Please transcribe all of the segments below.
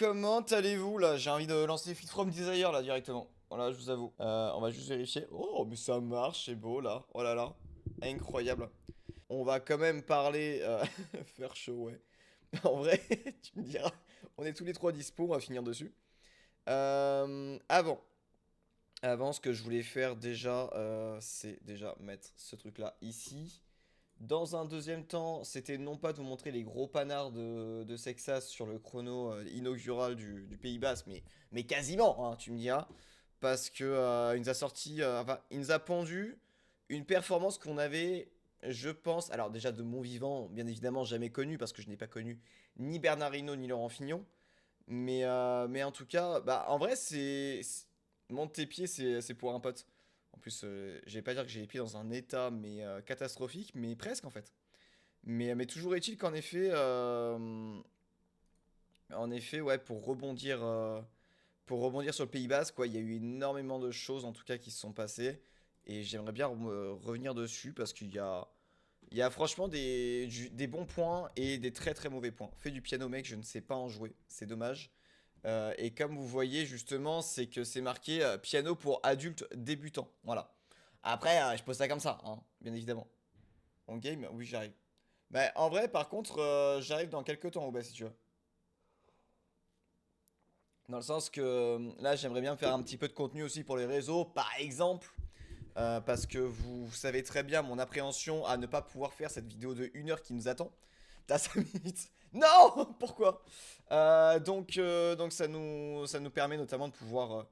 comment allez-vous là? J'ai envie de lancer Fit From Desire là directement. Voilà, je vous avoue. On va juste vérifier. Oh, mais ça marche, c'est beau là. Oh là là, incroyable. On va quand même parler. Faire chaud, ouais. En vrai, tu me diras. On est tous les trois dispo, on va finir dessus. Avant. Avant, ce que je voulais faire déjà, c'est déjà mettre ce truc-là ici. Dans un deuxième temps, c'était non pas de vous montrer les gros panards de Sexas sur le chrono inaugural du Pays Basque, mais quasiment, hein, tu me diras. Parce que il nous a sorti, enfin, il nous a pondu une performance qu'on avait, je pense, alors déjà de mon vivant, bien évidemment, jamais connu, parce que je n'ai pas connu ni Bernard Hinault ni Laurent Fignon. Mais en tout cas, bah, en vrai, monte tes pieds, c'est pour un pote. En plus, je vais pas dire que j'ai les pieds dans un état mais catastrophique, mais presque en fait. Mais toujours est-il qu'en effet, ouais, pour rebondir sur le Pays Basque, quoi, il y a eu énormément de choses en tout cas qui se sont passées et j'aimerais bien revenir dessus parce il y a franchement des bons points et des très très mauvais points. Fais du piano mec, je ne sais pas en jouer, c'est dommage. Et comme vous voyez justement, c'est que c'est marqué piano pour adultes débutants. Voilà. Après, je pose ça comme ça, hein, bien évidemment. En game, oui, j'arrive. Mais en vrai, par contre, j'arrive dans quelques temps, bah, si tu veux. Dans le sens que là, j'aimerais bien faire un petit peu de contenu aussi pour les réseaux, par exemple. Parce que vous savez très bien mon appréhension à ne pas pouvoir faire cette vidéo de 1 heure qui nous attend. T'as 5 minutes. Non! Pourquoi? Donc ça nous permet notamment de pouvoir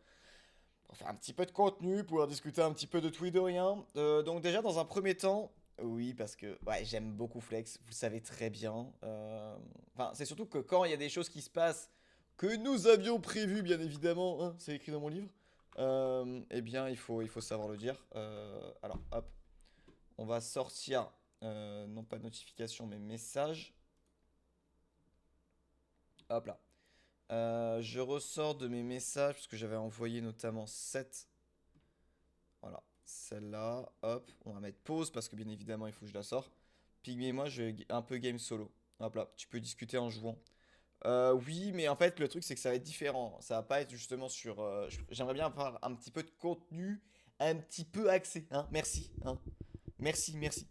faire un petit peu de contenu, pouvoir discuter un petit peu de tout et de rien. Donc déjà dans un premier temps, oui parce que ouais j'aime beaucoup Flex, vous le savez très bien. Enfin c'est surtout que quand il y a des choses qui se passent que nous avions prévues bien évidemment, hein, c'est écrit dans mon livre. Eh bien il faut savoir le dire. Alors hop, on va sortir non pas notification mais message. Hop là. Je ressors de mes messages parce que j'avais envoyé notamment 7. Voilà, celle-là, hop, on va mettre pause parce que bien évidemment il faut que je la sorte. Pygmy et moi, je vais un peu game solo. Hop là, tu peux discuter en jouant. Oui, mais en fait, le truc c'est que ça va être différent. Ça va pas être justement sur. J'aimerais bien avoir un petit peu de contenu, un petit peu axé. Hein, merci. Hein. Merci, merci.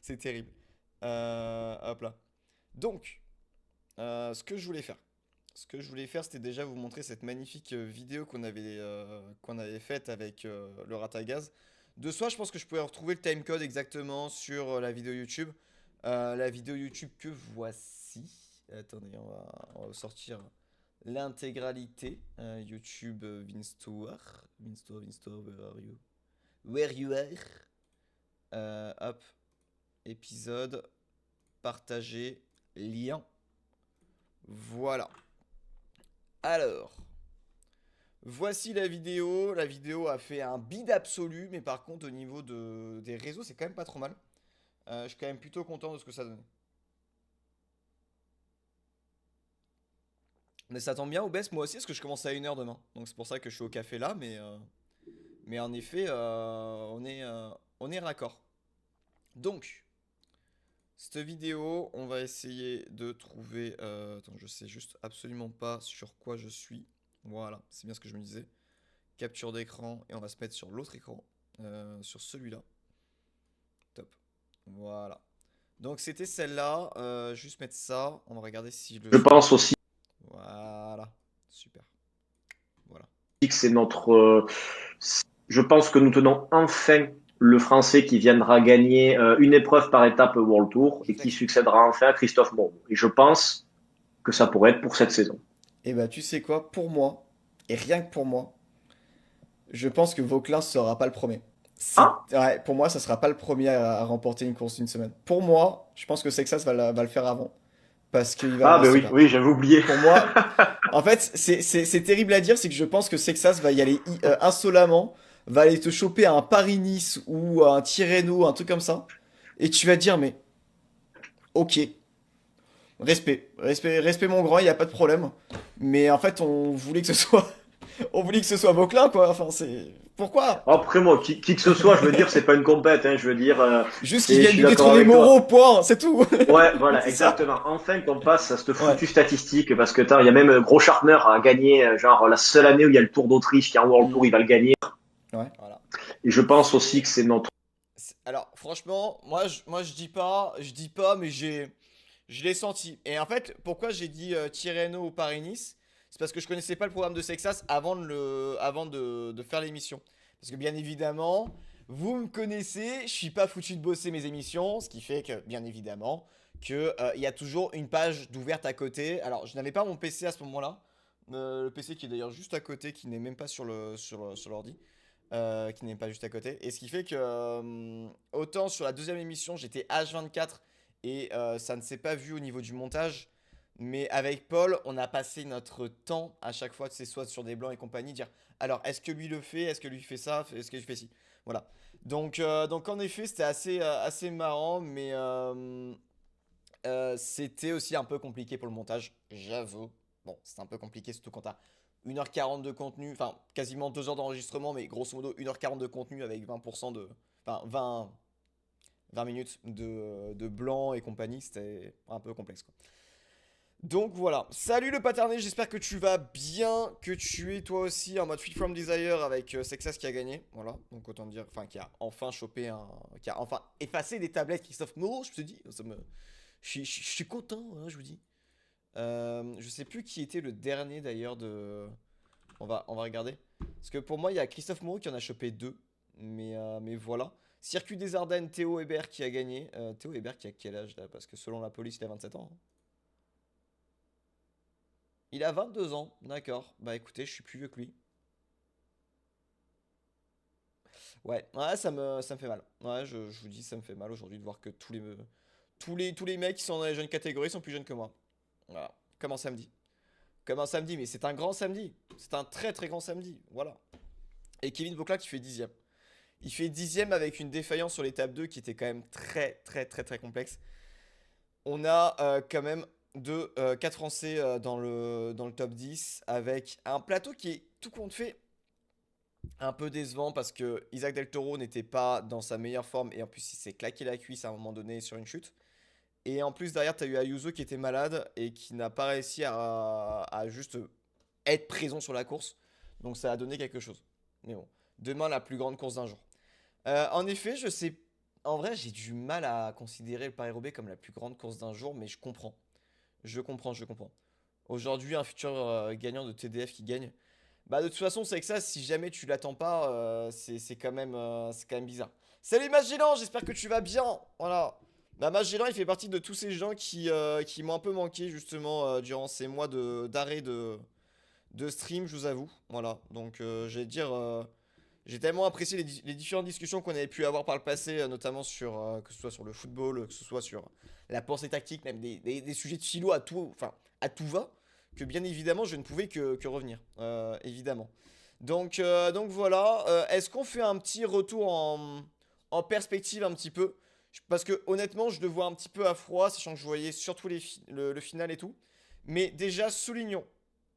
C'est terrible. Hop là. Donc, ce que je voulais faire. Ce que je voulais faire, c'était déjà vous montrer cette magnifique vidéo qu'on avait faite avec le Ratagaz. De soi, je pense que je pourrais retrouver le timecode exactement sur la vidéo YouTube. La vidéo YouTube que voici. Attendez, on va sortir l'intégralité. YouTube Vinstore. Vinstore, where are you? Where you are? Hop, épisode, partager, lien. Voilà. Alors, voici la vidéo. La vidéo a fait un bide absolu, mais par contre, au niveau des réseaux, c'est quand même pas trop mal. Je suis quand même plutôt content de ce que ça donne. Mais ça tombe bien, Obès, moi aussi, parce que je commence à 1 heure demain. Donc c'est pour ça que je suis au café là, mais en effet, on est raccord. Donc, cette vidéo, on va essayer de trouver. Attends, je sais juste absolument pas sur quoi je suis. Voilà, c'est bien ce que je me disais. Capture d'écran et on va se mettre sur l'autre écran, sur celui-là. Top. Voilà. Donc c'était celle-là. Juste mettre ça. On va regarder si le Je son. pense aussi Voilà. Super. Voilà. que c'est notre. Je pense que nous tenons enfin le Français qui viendra gagner une épreuve par étape World Tour et qui Flex. succédera enfin à Christophe Monod. Et je pense que ça pourrait être pour cette saison. Et bah tu sais quoi, pour moi, et rien que pour moi, je pense que Vauclin sera pas le premier. Ah, Ouais, pour moi, ça sera pas le premier à remporter une course d'une semaine. Pour moi, je pense que Sexas va le faire avant. Parce qu'il va ah bien ben se oui, battre. oui, j'avais oublié. Pour moi, en fait, c'est terrible à dire, c'est que je pense que Sexas va y aller insolemment, va aller te choper à un Paris-Nice ou à un Tirreno, un truc comme ça. Et tu vas te dire, mais ok, respect mon grand, il n'y a pas de problème. Mais en fait, on voulait que ce soit, on voulait que ce soit Vauclin, quoi. Enfin, c'est. Pourquoi? Après moi, qui que ce soit, je veux dire, c'est pas une compète, hein, je veux dire, Juste qu'ils je viennent suis de d'accord détrôner avec Moreau, toi. point, c'est tout. Ouais, voilà, C'est ça. exactement. Enfin qu'on passe à cette Ouais, foutue statistique, parce que il y a même Gros Schartner à gagner, genre la seule année où il y a le Tour d'Autriche qui est en World Tour, hmm, il va le gagner. ouais, voilà. Et je pense aussi C'est. que c'est notre. Alors, franchement, moi, je dis pas, mais je l'ai senti. Et en fait, pourquoi j'ai dit Tirreno ou Paris-Nice? C'est parce que je connaissais pas le programme de Sexas avant de faire l'émission. Parce que bien évidemment, vous me connaissez, je suis pas foutu de bosser mes émissions, ce qui fait que, bien évidemment, il y a toujours une page d'ouverte à côté. Alors, je n'avais pas mon PC à ce moment-là. Le PC qui est d'ailleurs juste à côté, qui n'est même pas sur l'ordi. Qui n'est pas juste à côté. Et ce qui fait que, autant sur la deuxième émission, j'étais H24 et ça ne s'est pas vu au niveau du montage. Mais avec Paul, on a passé notre temps à chaque fois, c'est soit sur des blancs et compagnie, dire alors est-ce que lui le fait, est-ce que lui fait ça, est-ce que je fais ci. Voilà. Donc en effet, c'était assez marrant, mais c'était aussi un peu compliqué pour le montage, j'avoue. Bon, c'est un peu compliqué, surtout quand t'as 1h40 de contenu, enfin quasiment 2 heures d'enregistrement, mais grosso modo 1h40 de contenu avec 20% de. Enfin 20 minutes de blanc et compagnie, c'était un peu complexe quoi. Donc voilà. Salut le paterné, j'espère que tu vas bien, que tu es toi aussi en mode Free From Desire avec Sexas qui a gagné. Voilà, donc autant dire, enfin qui a enfin chopé un. Qui a enfin effacé des tablettes Christophe Moreau, je te dis. Je suis content, hein, je vous dis. Je sais plus qui était le dernier d'ailleurs de. On va regarder. Parce que pour moi, il y a Christophe Moreau qui en a chopé deux. Mais voilà. Circuit des Ardennes, Théo Hébert qui a gagné. Théo Hébert qui a quel âge là? Parce que selon la police, il a 27 ans, hein. Il a 22 ans, d'accord. Bah écoutez, je suis plus vieux que lui. Ouais, ça me fait mal. Ouais, je vous dis, ça me fait mal aujourd'hui de voir que tous les mecs qui sont dans les jeunes catégories sont plus jeunes que moi. Voilà. Comme un samedi. Comme un samedi, mais c'est un grand samedi. C'est un très très grand samedi. Voilà. Et Kevin Vauclair qui fait dixième. Il fait dixième avec une défaillance sur l'étape 2 qui était quand même très très très très complexe. On a quand même 4 Français dans le top 10 avec un plateau qui est tout compte fait un peu décevant parce que Isaac Del Toro n'était pas dans sa meilleure forme et en plus il s'est claqué la cuisse à un moment donné sur une chute. Et en plus derrière tu as eu Ayuso qui était malade et qui n'a pas réussi à juste être présent sur la course. Donc ça a donné quelque chose. Mais bon, demain la plus grande course d'un jour. En effet, je sais. En vrai, j'ai du mal à considérer le Paris-Roubaix comme la plus grande course d'un jour, mais je comprends. Je comprends, je comprends. Aujourd'hui, un futur gagnant de TDF qui gagne. Bah, de toute façon, c'est que ça, si jamais tu l'attends pas, c'est quand même bizarre. Salut Magellan, j'espère que tu vas bien. Voilà. Bah, Magellan, il fait partie de tous ces gens qui m'ont un peu manqué, justement, durant ces mois d'arrêt de stream, je vous avoue. Voilà. Donc, je vais dire. J'ai tellement apprécié les différentes discussions qu'on avait pu avoir par le passé, notamment que ce soit sur le football, que ce soit sur la pensée tactique, même des sujets de philo à tout, enfin, à tout va, que bien évidemment je ne pouvais que revenir, évidemment. Donc voilà, est-ce qu'on fait un petit retour en perspective un petit peu? Parce que honnêtement, je le vois un petit peu à froid, sachant que je voyais surtout le final et tout. Mais déjà, soulignons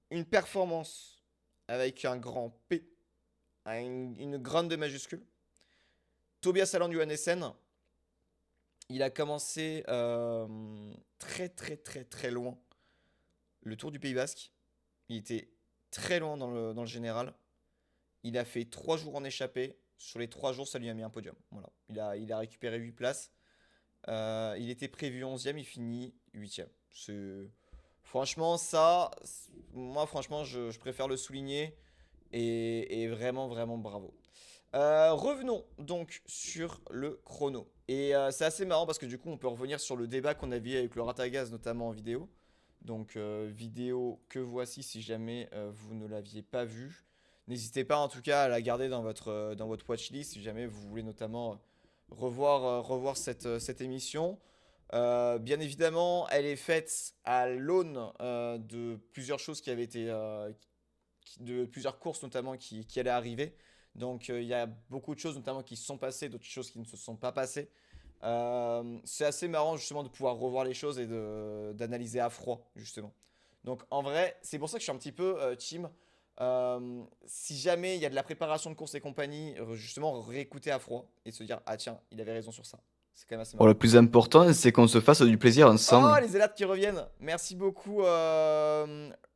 une performance avec un grand P à une grande majuscule. Tobias Allan Johannessen, il a commencé très très très très loin le Tour du Pays Basque. Il était très loin dans le général. Il a fait 3 jours en échappée. Sur les 3 jours, ça lui a mis un podium. Voilà. Il a récupéré 8 places. Il était prévu 11e, il finit 8e. Franchement, ça, moi, franchement, je préfère le souligner. Et vraiment, vraiment bravo. Revenons donc sur le chrono. Et c'est assez marrant parce que du coup, on peut revenir sur le débat qu'on avait avec le Ratagaz, notamment en vidéo. Donc, vidéo que voici si jamais vous ne l'aviez pas vue. N'hésitez pas en tout cas à la garder dans votre watchlist si jamais vous voulez notamment revoir cette émission. Bien évidemment, elle est faite à l'aune de plusieurs choses qui avaient été, de plusieurs courses notamment qui allaient arriver. Donc il y a beaucoup de choses notamment qui se sont passées, d'autres choses qui ne se sont pas passées. C'est assez marrant justement de pouvoir revoir les choses et d'analyser à froid justement. Donc en vrai, c'est pour ça que je suis un petit peu team. Si jamais il y a de la préparation de course et compagnie, justement réécouter à froid et se dire, ah tiens, il avait raison sur ça. C'est quand même assez Bon, marrant. le plus important, c'est qu'on se fasse du plaisir Oh, ensemble. les élèves qui reviennent. Merci beaucoup,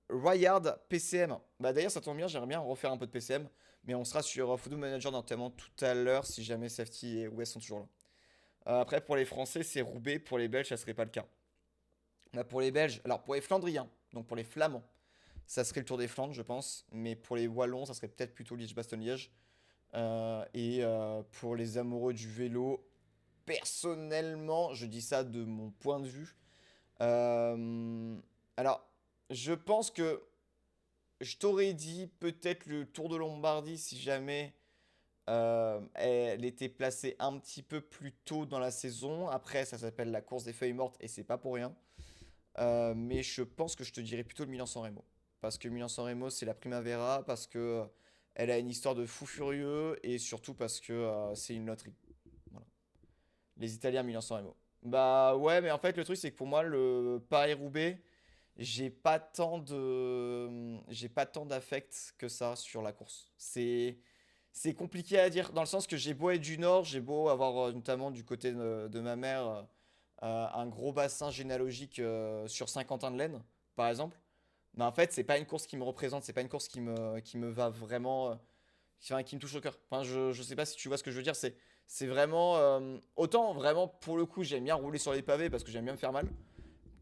Ryard PCM. Bah d'ailleurs, ça tombe bien, j'aimerais bien refaire un peu de PCM. Mais on sera sur Football Manager notamment tout à l'heure si jamais Safety et West sont toujours là. Après, pour les Français, c'est Roubaix. Pour les Belges, ça serait pas le cas. Là, pour les Belges, alors pour les Flandriens, donc pour les Flamands, ça serait le Tour des Flandres, je pense. Mais pour les Wallons, ça serait peut-être plutôt Liège-Bastogne-Liège. Pour les amoureux du vélo, personnellement, je dis ça de mon point de vue. euh, alors, je pense que je t'aurais dit peut-être le Tour de Lombardie si jamais elle était placée un petit peu plus tôt dans la saison. Après, ça s'appelle la course des feuilles mortes et c'est pas pour rien. Mais je pense que je te dirais plutôt le Milan-San Remo. Parce que Milan-San Remo, c'est la Primavera, parce que elle a une histoire de fou furieux et surtout parce que c'est une loterie. Voilà. Les Italiens Milan-San Remo. Bah ouais, mais en fait, le truc, c'est que pour moi, le Paris-Roubaix, j'ai pas tant d'affect que ça sur la course. C'est compliqué à dire dans le sens que j'ai beau être du Nord, j'ai beau avoir notamment du côté de ma mère un gros bassin généalogique sur Saint-Quentin-de-Laine, par exemple. Mais en fait, c'est pas une course qui me représente, c'est pas une course qui me va vraiment, qui me touche au cœur. Enfin, je sais pas si tu vois ce que je veux dire, c'est vraiment, autant vraiment pour le coup, j'aime bien rouler sur les pavés parce que j'aime bien me faire mal,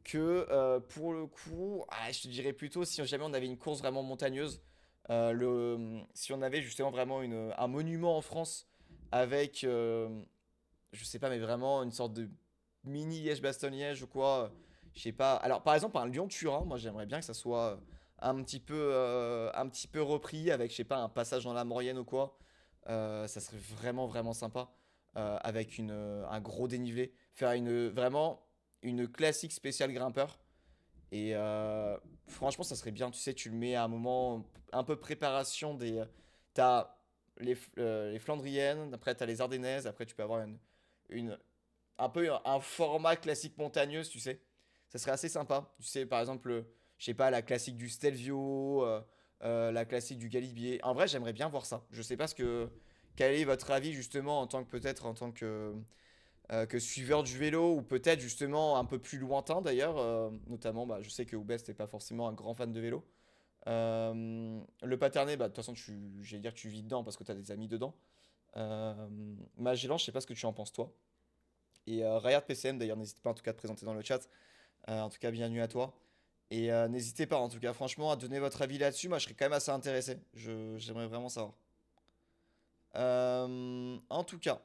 que pour le coup, je te dirais plutôt si jamais on avait une course vraiment montagneuse, si on avait justement vraiment un monument en France avec, je sais pas, mais vraiment une sorte de mini Liège-Bastogne-Liège ou quoi. Je sais pas. Alors, par exemple, un Lyon-Turin, moi j'aimerais bien que ça soit un petit peu repris avec, je sais pas, un passage dans la Maurienne ou quoi. Ça serait vraiment, vraiment sympa. Avec un gros dénivelé. Faire vraiment une classique spéciale grimpeur. Et franchement, ça serait bien. Tu sais, tu le mets à un moment un peu préparation des. T'as les Flandriennes, après t'as les Ardennaises, après tu peux avoir une, un peu un format classique montagneuse, tu sais. Ça serait assez sympa. Tu sais, par exemple, je sais pas, la classique du Stelvio, la classique du Galibier. En vrai, j'aimerais bien voir ça. Je sais pas quel est votre avis justement en tant que peut-être en tant que suiveur du vélo ou peut-être justement un peu plus lointain d'ailleurs. Notamment, bah, je sais que Oubès n'est pas forcément un grand fan de vélo. Le Paternais, bah, de toute façon, j'allais dire que tu vis dedans parce que tu as des amis dedans. Euh, Magellan, je sais pas ce que tu en penses toi. Et Rayard PCM, d'ailleurs, n'hésite pas en tout cas à te présenter dans le chat. En tout cas, bienvenue à toi. Et n'hésitez pas, en tout cas, franchement, à donner votre avis là-dessus. Moi, je serais quand même assez intéressé. J'aimerais vraiment savoir. En tout cas,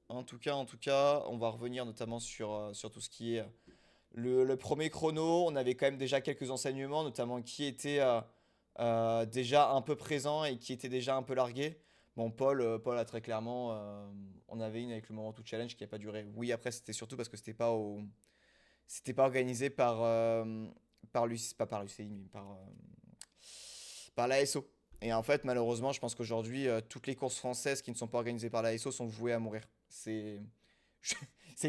en tout cas, on va revenir notamment sur tout ce qui est le premier chrono. On avait quand même déjà quelques enseignements, notamment qui était déjà un peu présent et qui était déjà un peu largué. Bon, Paul a très clairement, on avait une avec le Moment to Challenge qui n'a pas duré. Oui, après, c'était surtout parce que c'était pas organisé pas par l'UCI, mais par l'ASO. Et en fait, malheureusement, je pense qu'aujourd'hui, toutes les courses françaises qui ne sont pas organisées par l'ASO sont vouées à mourir. C'est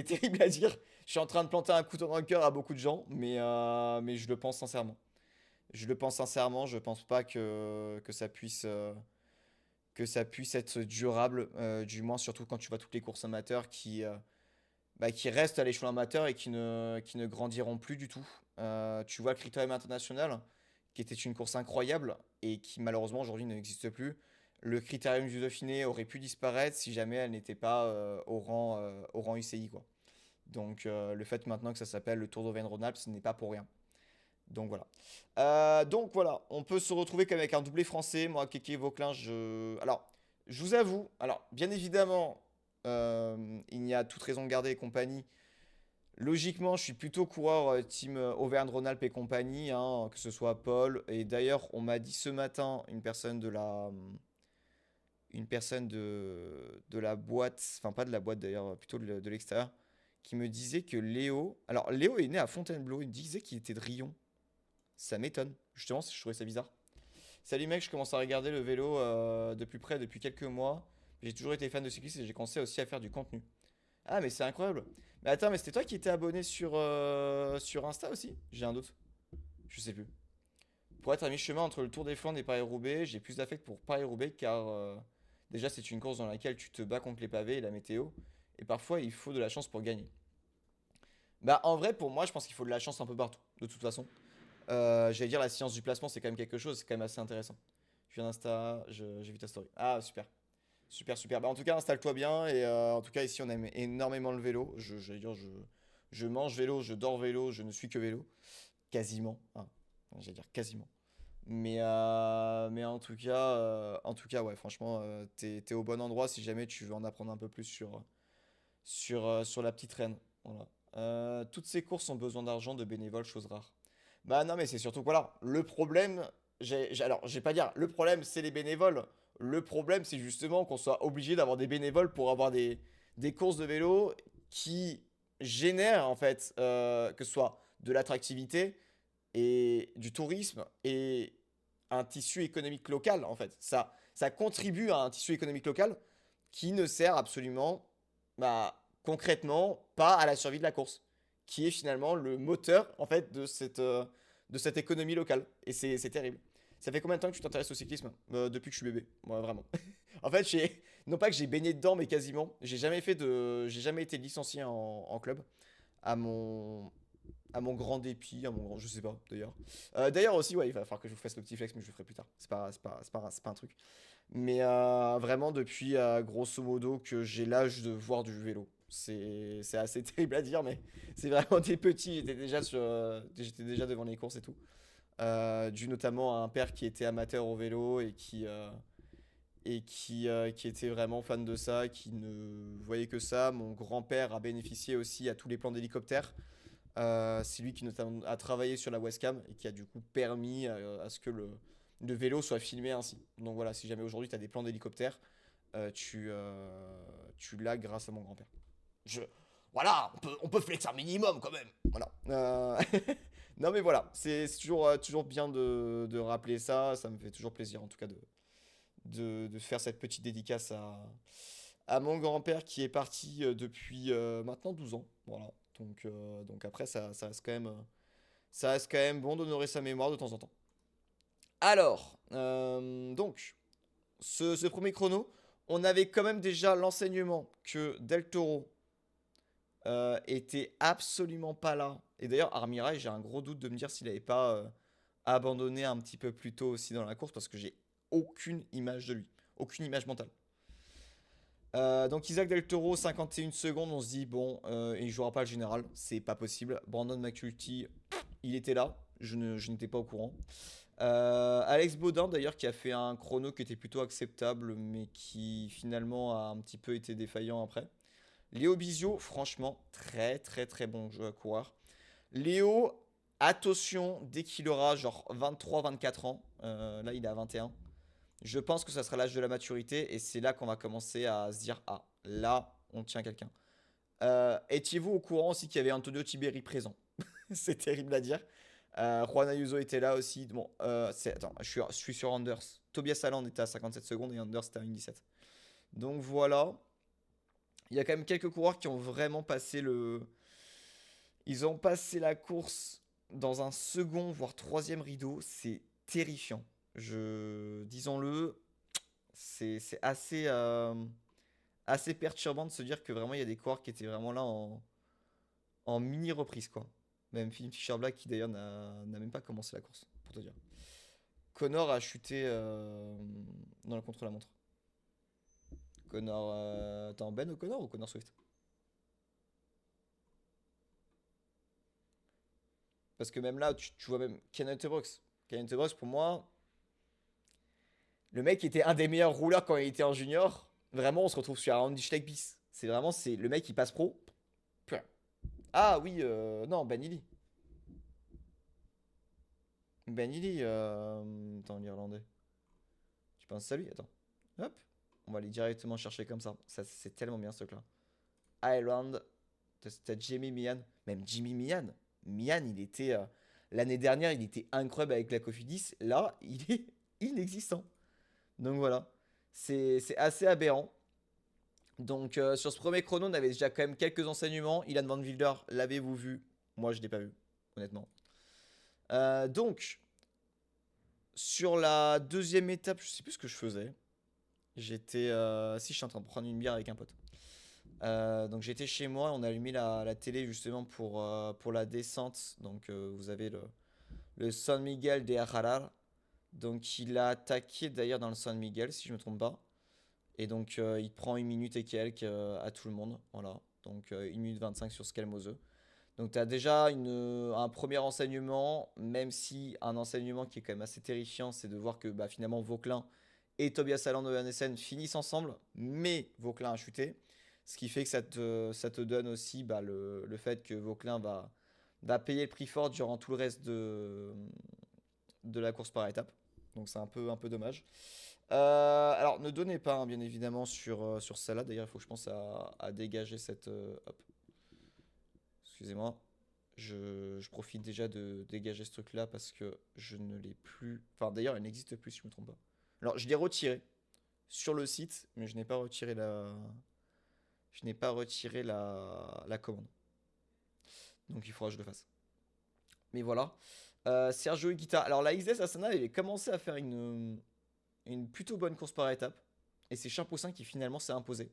terrible à dire. Je suis en train de planter un couteau dans le cœur à beaucoup de gens, mais je le pense sincèrement. Je le pense sincèrement, je pense pas que ça puisse être durable, du moins surtout quand tu vois toutes les courses amateurs qui restent à l'échelon amateur et qui ne grandiront plus du tout. Tu vois le Critérium International, qui était une course incroyable et qui malheureusement aujourd'hui n'existe plus. Le Critérium du Dauphiné aurait pu disparaître si jamais elle n'était pas au rang UCI, quoi. Donc le fait maintenant que ça s'appelle le Tour d'Auvergne-Rhône-Alpes, ce n'est pas pour rien. Donc voilà, on peut se retrouver comme avec un doublé français. Moi, Keke Vauclin, Alors, je vous avoue, alors, bien évidemment, il y a toute raison de garder et compagnie. Logiquement, je suis plutôt coureur team Auvergne-Rhône-Alpes et compagnie, hein, que ce soit Paul. Et d'ailleurs, on m'a dit ce matin, une personne de la boîte, enfin pas de la boîte d'ailleurs, plutôt de l'extérieur, qui me disait que Léo. Alors, Léo est né à Fontainebleau, il me disait qu'il était de Rion. Ça m'étonne. Justement, je trouvais ça bizarre. Salut mec, je commence à regarder le vélo de plus près depuis quelques mois. J'ai toujours été fan de cyclisme et j'ai commencé aussi à faire du contenu. Ah mais c'est incroyable. Mais attends, mais c'était toi qui étais abonné sur Insta aussi? J'ai un doute. Je sais plus. Pour être à mi-chemin entre le Tour des Flandres et Paris-Roubaix, j'ai plus d'affect pour Paris-Roubaix car déjà c'est une course dans laquelle tu te bats contre les pavés et la météo. Et parfois il faut de la chance pour gagner. Bah en vrai pour moi je pense qu'il faut de la chance un peu partout, de toute façon. J'allais dire la science du placement c'est quand même quelque chose, c'est quand même assez intéressant. Je viens d'Insta, j'ai vu ta story. Ah super. Super, super. Bah, en tout cas, installe-toi bien. Et en tout cas, ici, on aime énormément le vélo. J'allais dire, je mange vélo, je dors vélo, je ne suis que vélo. Quasiment. Hein. J'allais dire quasiment. Mais en tout cas, ouais, franchement, t'es au bon endroit si jamais tu veux en apprendre un peu plus sur la petite reine. Voilà. Toutes ces courses ont besoin d'argent, de bénévoles, chose rare. Bah non, mais c'est surtout que voilà, le problème, alors, je vais pas dire, le problème, c'est les bénévoles. Le problème, c'est justement qu'on soit obligé d'avoir des bénévoles pour avoir des courses de vélo qui génèrent, en fait, que ce soit de l'attractivité et du tourisme et un tissu économique local, en fait. Ça contribue à un tissu économique local qui ne sert absolument, bah, concrètement, pas à la survie de la course, qui est finalement le moteur, en fait, de cette économie locale. Et c'est terrible. Ça fait combien de temps que tu t'intéresses au cyclisme? Depuis que je suis bébé, moi vraiment. En fait, non pas que j'ai baigné dedans, mais quasiment. J'ai jamais été licencié en club. À mon, à mon grand dépit, je sais pas d'ailleurs. D'ailleurs aussi, ouais, il va falloir que je vous fasse le petit flex, mais je le ferai plus tard. C'est pas un truc. Mais vraiment, depuis grosso modo que j'ai l'âge de voir du vélo. C'est assez terrible à dire, mais c'est vraiment des petits. J'étais déjà devant les courses et tout. Dû notamment à un père qui était amateur au vélo qui était vraiment fan de ça, qui ne voyait que ça. Mon grand-père a bénéficié aussi à tous les plans d'hélicoptère. C'est lui qui notamment a travaillé sur la webcam et qui a du coup permis à ce que le vélo soit filmé ainsi. Donc voilà, si jamais aujourd'hui tu as des plans d'hélicoptère, tu l'as grâce à mon grand-père. Je... Voilà, on peut flex un minimum quand même. Voilà. Non mais voilà, c'est toujours bien de rappeler ça. Ça me fait toujours plaisir en tout cas de faire cette petite dédicace à mon grand-père qui est parti depuis maintenant 12 ans. Voilà. Donc après, ça reste quand même, ça reste quand même bon d'honorer sa mémoire de temps en temps. Alors, donc, ce premier chrono, on avait quand même déjà l'enseignement que Del Toro était absolument pas là. Et d'ailleurs, Armirail, j'ai un gros doute de me dire s'il n'avait pas abandonné un petit peu plus tôt aussi dans la course parce que j'ai aucune image de lui, aucune image mentale. Donc Isaac Del Toro, 51 secondes, on se dit bon, il jouera pas le général, c'est pas possible. Brandon McNulty, il était là, je n'étais pas au courant. Alex Baudin d'ailleurs qui a fait un chrono qui était plutôt acceptable mais qui finalement a un petit peu été défaillant après. Léo Bizio, franchement, très très très bon jeu à coureur. Léo, attention, dès qu'il aura genre 23-24 ans, là il est à 21, je pense que ça sera l'âge de la maturité et c'est là qu'on va commencer à se dire, ah, là, on tient quelqu'un. Étiez-vous au courant aussi qu'il y avait Antonio Tiberi présent? C'est terrible à dire. Juan Ayuso était là aussi. Bon, attends, je suis sur Anders. Tobias Haaland était à 57 secondes et Anders était à 1,17. Donc voilà. Il y a quand même quelques coureurs qui ont vraiment passé Ils ont passé la course dans un second, voire troisième rideau. C'est terrifiant. Disons-le, c'est assez perturbant de se dire que vraiment il y a des coureurs qui étaient vraiment là en mini reprise quoi. Même Philippe Fischer Black qui d'ailleurs n'a même pas commencé la course, pour te dire. Connor a chuté dans le contre-la-montre. Connor, attends, Ben O'Connor ou Connor Swift? Parce que même là, tu vois même Kenneth Brooks. Kenneth Brooks, pour moi, le mec était un des meilleurs rouleurs quand il était en junior. Vraiment, on se retrouve sur un Andy Schleck bis. C'est le mec qui passe pro. Putain. Ah oui, non, Ben Illy. Ben Illy, attends, l'Irlandais. Tu penses à lui? Attends. Hop. On va aller directement chercher comme ça. Ça, c'est tellement bien ce truc-là. Ireland. T'as Jamie Mian. Même Jimmy Mian. Mian, il était. L'année dernière, il était incroyable avec la Cofidis. Là, il est inexistant. Donc voilà. C'est assez aberrant. Donc sur ce premier chrono, on avait déjà quand même quelques enseignements. Ilan Van Wilder, l'avez-vous vu? Moi, je ne l'ai pas vu, honnêtement. Donc, Sur la deuxième étape, je sais plus ce que je faisais. J'étais. Si, je suis en train de prendre une bière avec un pote. Donc j'étais chez moi, on a allumé la télé justement pour la descente. Donc vous avez le San Miguel de Ajarar. Donc il a attaqué d'ailleurs dans le San Miguel, si je me trompe pas. Et donc il prend une minute et quelques à tout le monde. Voilà. Donc 1 minute 25 sur Scalmoseux. Donc tu as déjà un premier enseignement, même si un enseignement qui est quand même assez terrifiant, c'est de voir que bah, finalement Vauquelin et Tobias Allen de Johannessen finissent ensemble, mais Vauquelin a chuté. Ce qui fait que ça te donne aussi bah, le fait que Vauquelin va payer le prix fort durant tout le reste de la course par étape. Donc c'est un peu dommage. Alors ne donnez pas hein, bien évidemment sur celle-là. D'ailleurs il faut que je pense à dégager cette... hop, excusez-moi. Je profite déjà de dégager ce truc-là parce que je ne l'ai plus... Enfin d'ailleurs elle n'existe plus si je me trompe pas. Alors je l'ai retiré sur le site, mais je n'ai pas retiré la commande. Donc il faudra que je le fasse. Mais voilà. Sergio Higuita. Alors la XS Astana avait commencé à faire une plutôt bonne course par étape. Et c'est Champoussin qui finalement s'est imposé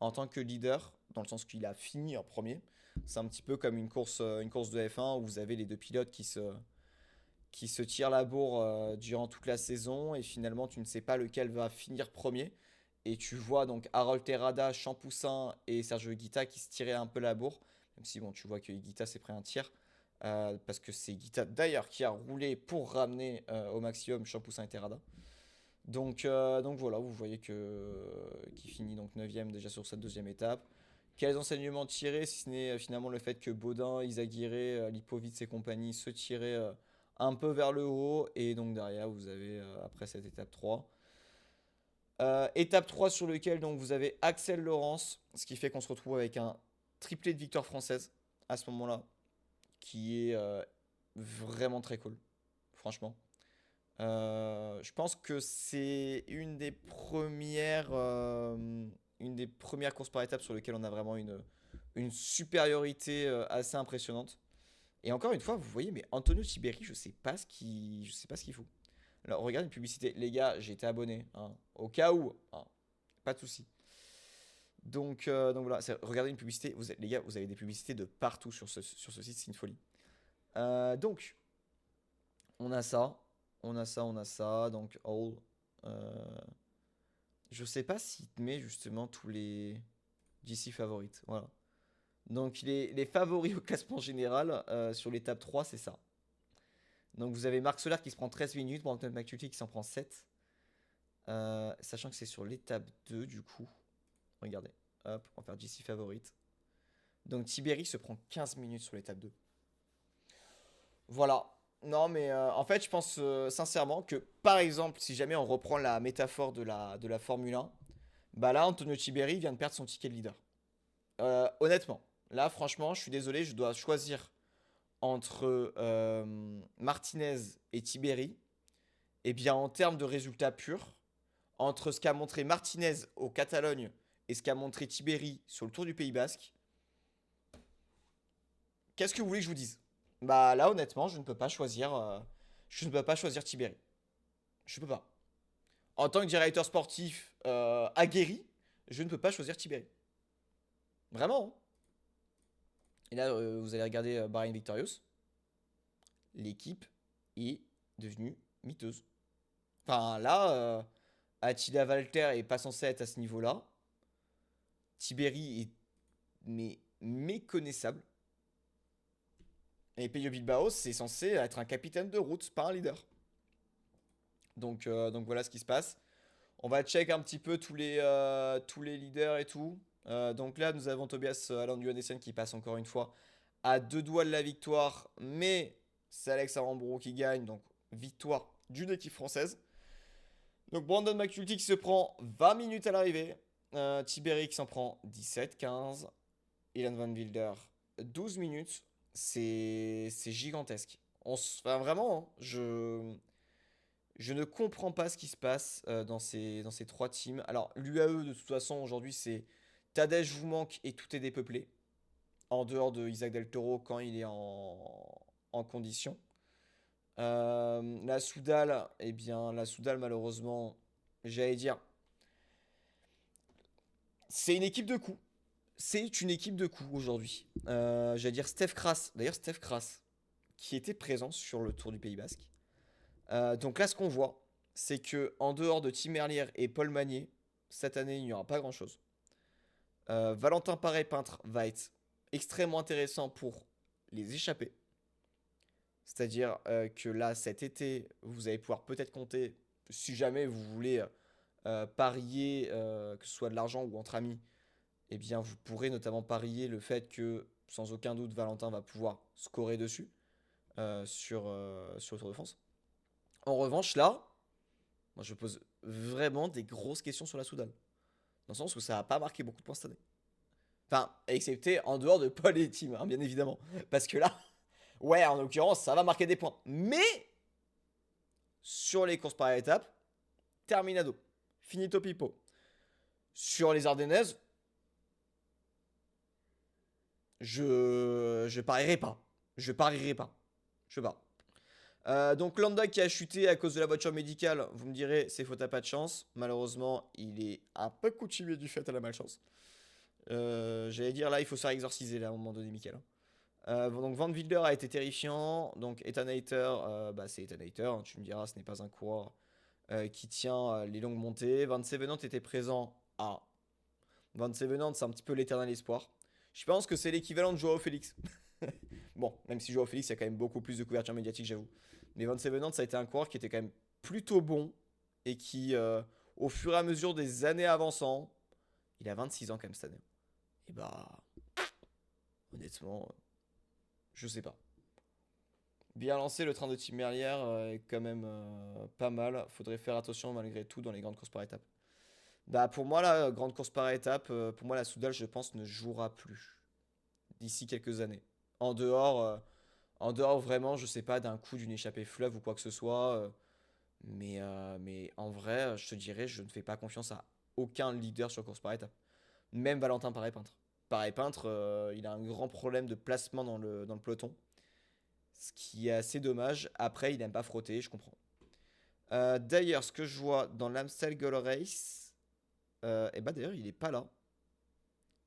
en tant que leader, dans le sens qu'il a fini en premier. C'est un petit peu comme une course de F1 où vous avez les deux pilotes qui se tirent la bourre durant toute la saison et finalement tu ne sais pas lequel va finir premier. Et tu vois donc Harold Terrada, Champoussin et Sergio Higuita qui se tiraient un peu la bourre. Même si bon, tu vois que Higuita s'est pris un tir. Parce que c'est Higuita d'ailleurs qui a roulé pour ramener au maximum Champoussin et Terrada. Donc voilà, vous voyez qu'il finit donc 9ème déjà sur cette deuxième étape. Quels enseignements tirer si ce n'est finalement le fait que Baudin, Izaguirre, Lipovic et compagnie se tiraient un peu vers le haut. Et donc derrière, vous avez après cette étape 3. Étape 3 sur lequel donc vous avez Axel Laurence, ce qui fait qu'on se retrouve avec un triplé de victoire française à ce moment-là, qui est vraiment très cool, franchement. Je pense que c'est une des premières courses par étapes sur lesquelles on a vraiment une supériorité assez impressionnante. Et encore une fois, vous voyez, mais Antonio Tiberi, je sais pas ce qu'il fout. Alors, regardez une publicité. Les gars, j'ai été abonné, hein, au cas où, hein, pas de souci. Donc voilà, regardez une publicité. Les gars, vous avez des publicités de partout sur ce site, c'est une folie. Donc, on a ça, on a ça. Donc, all. euh, je sais pas s'il te met justement tous les GC favorites. Voilà. Donc, les favoris au classement général sur l'étape 3, c'est ça. Donc, vous avez Marc Soler qui se prend 13 minutes, Brandon McNulty qui s'en prend 7. Sachant que c'est sur l'étape 2, du coup. Regardez. Hop, on va faire GC favorite. Donc, Tiberi se prend 15 minutes sur l'étape 2. Voilà. Non, mais en fait, je pense sincèrement que, par exemple, si jamais on reprend la métaphore de la Formule 1, bah là, Antonio Tiberi vient de perdre son ticket de leader. Honnêtement, là, franchement, je suis désolé, je dois choisir entre Martinez et Tiberi. Et bien, en termes de résultats purs, entre ce qu'a montré Martinez au Catalogne et ce qu'a montré Tiberi sur le Tour du Pays Basque, qu'est-ce que vous voulez que je vous dise? Bah là, honnêtement, je ne peux pas choisir Tiberi. Je peux pas. En tant que directeur sportif aguerri, je ne peux pas choisir Tiberi. Vraiment, hein. Et là, vous allez regarder Bahrain Victorious. L'équipe est devenue miteuse. Enfin, là, Attila Valter est pas censé être à ce niveau-là. Tiberi est mais méconnaissable. Et Pello Bilbao, c'est censé être un capitaine de route, pas un leader. Donc voilà ce qui se passe. On va check un petit peu tous les leaders et tout. Donc là, nous avons Tobias Allan Johannessen qui passe encore une fois à deux doigts de la victoire. Mais c'est Alex Aramburu qui gagne. Donc victoire d'une équipe française. Donc Brandon McNulty qui se prend 20 minutes à l'arrivée. Tiberi qui s'en prend 17, 15. Ilan Van Wilder 12 minutes. C'est gigantesque. Enfin, vraiment, hein, je ne comprends pas ce qui se passe dans ces trois teams. Alors, l'UAE, de toute façon, aujourd'hui, c'est Tadej vous manque et tout est dépeuplé. En dehors de Isaac Del Toro quand il est en condition. La Soudal, eh bien, la Soudal, malheureusement, j'allais dire, c'est une équipe de coups. C'est une équipe de coups aujourd'hui. J'allais dire Steph Kras. D'ailleurs, Steph Kras, qui était présent sur le Tour du Pays Basque. Donc là, ce qu'on voit, c'est que en dehors de Tim Merlier et Paul Magnier, cette année, il n'y aura pas grand-chose. Valentin Paré-Peintre va être extrêmement intéressant pour les échappées. C'est-à-dire que là, cet été, vous allez pouvoir peut-être compter, si jamais vous voulez parier, que ce soit de l'argent ou entre amis, eh bien, vous pourrez notamment parier le fait que, sans aucun doute, Valentin va pouvoir scorer dessus sur le Tour de France. En revanche, là, moi, je pose vraiment des grosses questions sur la Soudal. Dans le sens où ça n'a pas marqué beaucoup de points cette année. Enfin, excepté en dehors de Paul et Tim, hein, bien évidemment. Parce que là, ouais, en l'occurrence, ça va marquer des points. Mais, sur les courses par étapes, terminado. Finito pipo. Sur les Ardennaises, je parierai pas. Je parierai pas. Je sais pas. Donc Landa qui a chuté à cause de la voiture médicale, vous me direz, c'est faute à pas de chance. Malheureusement, il est un peu coutumier du fait à la malchance. J'allais dire là, il faut se faire exorciser là, à un moment donné, Michael. Donc Van Wilder a été terrifiant. Donc Ethan Hayter, bah, c'est Ethan Hayter, hein, tu me diras, ce n'est pas un coureur qui tient les longues montées. Van Sevenant était présent à... Van Sevenant, c'est un petit peu l'éternel espoir. Je pense que c'est l'équivalent de Joao Félix. Bon, même si Joao Félix, il y a quand même beaucoup plus de couverture médiatique, j'avoue. Mais Van Sevenant, ça a été un coureur qui était quand même plutôt bon et qui, au fur et à mesure des années avançant, il a 26 ans quand même cette année. Et bah, honnêtement, je sais pas. Bien lancé, le train de Tim Merlier est quand même pas mal. Faudrait faire attention malgré tout dans les grandes courses par étapes. Bah pour moi, la grande course par étape, pour moi, la Soudal, je pense, ne jouera plus d'ici quelques années. En dehors, euh, En dehors vraiment, je sais pas, d'un coup d'une échappée fleuve ou quoi que ce soit. Mais en vrai, je te dirais, je ne fais pas confiance à aucun leader sur course par étape. Même Valentin Paré-Peintre. Paré-Peintre, il a un grand problème de placement dans le peloton. Ce qui est assez dommage. Après, il aime pas frotter, je comprends. D'ailleurs, ce que je vois dans l'Amstel Gold Race, et bah d'ailleurs, il est pas là.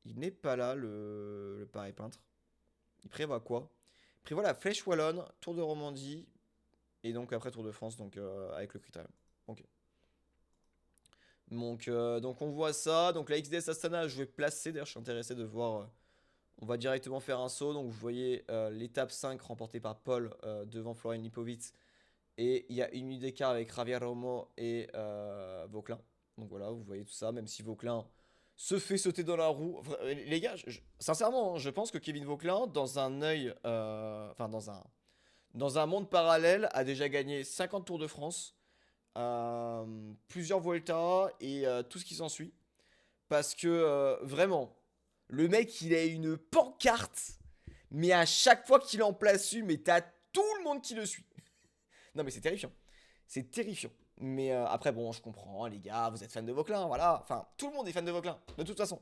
Il n'est pas là, le Paré-Peintre. Il prévoit quoi? Il prévoit la Flèche Wallonne, Tour de Romandie, et donc après Tour de France, donc avec le critérium. Ok. Donc on voit ça. Donc la XDS Astana, je vais placer. D'ailleurs, je suis intéressé de voir. On va directement faire un saut. Donc vous voyez l'étape 5 remportée par Paul devant Florian Lipovic. Et il y a une minute d'écart avec Javier Romo et Vauclin. Donc voilà, vous voyez tout ça. Même si Vauclin se fait sauter dans la roue. Les gars, sincèrement, hein, je pense que Kevin Vauclin, dans un œil. Enfin, dans un monde parallèle, a déjà gagné 50 Tours de France, plusieurs Vuelta et tout ce qui s'ensuit. Parce que vraiment, le mec, il a une pancarte, mais à chaque fois qu'il en place une, mais t'as tout le monde qui le suit. Non, mais c'est terrifiant. C'est terrifiant. Mais après, bon, je comprends, hein, les gars, vous êtes fans de Vauclin, voilà. Enfin, tout le monde est fan de Vauclin, de toute façon.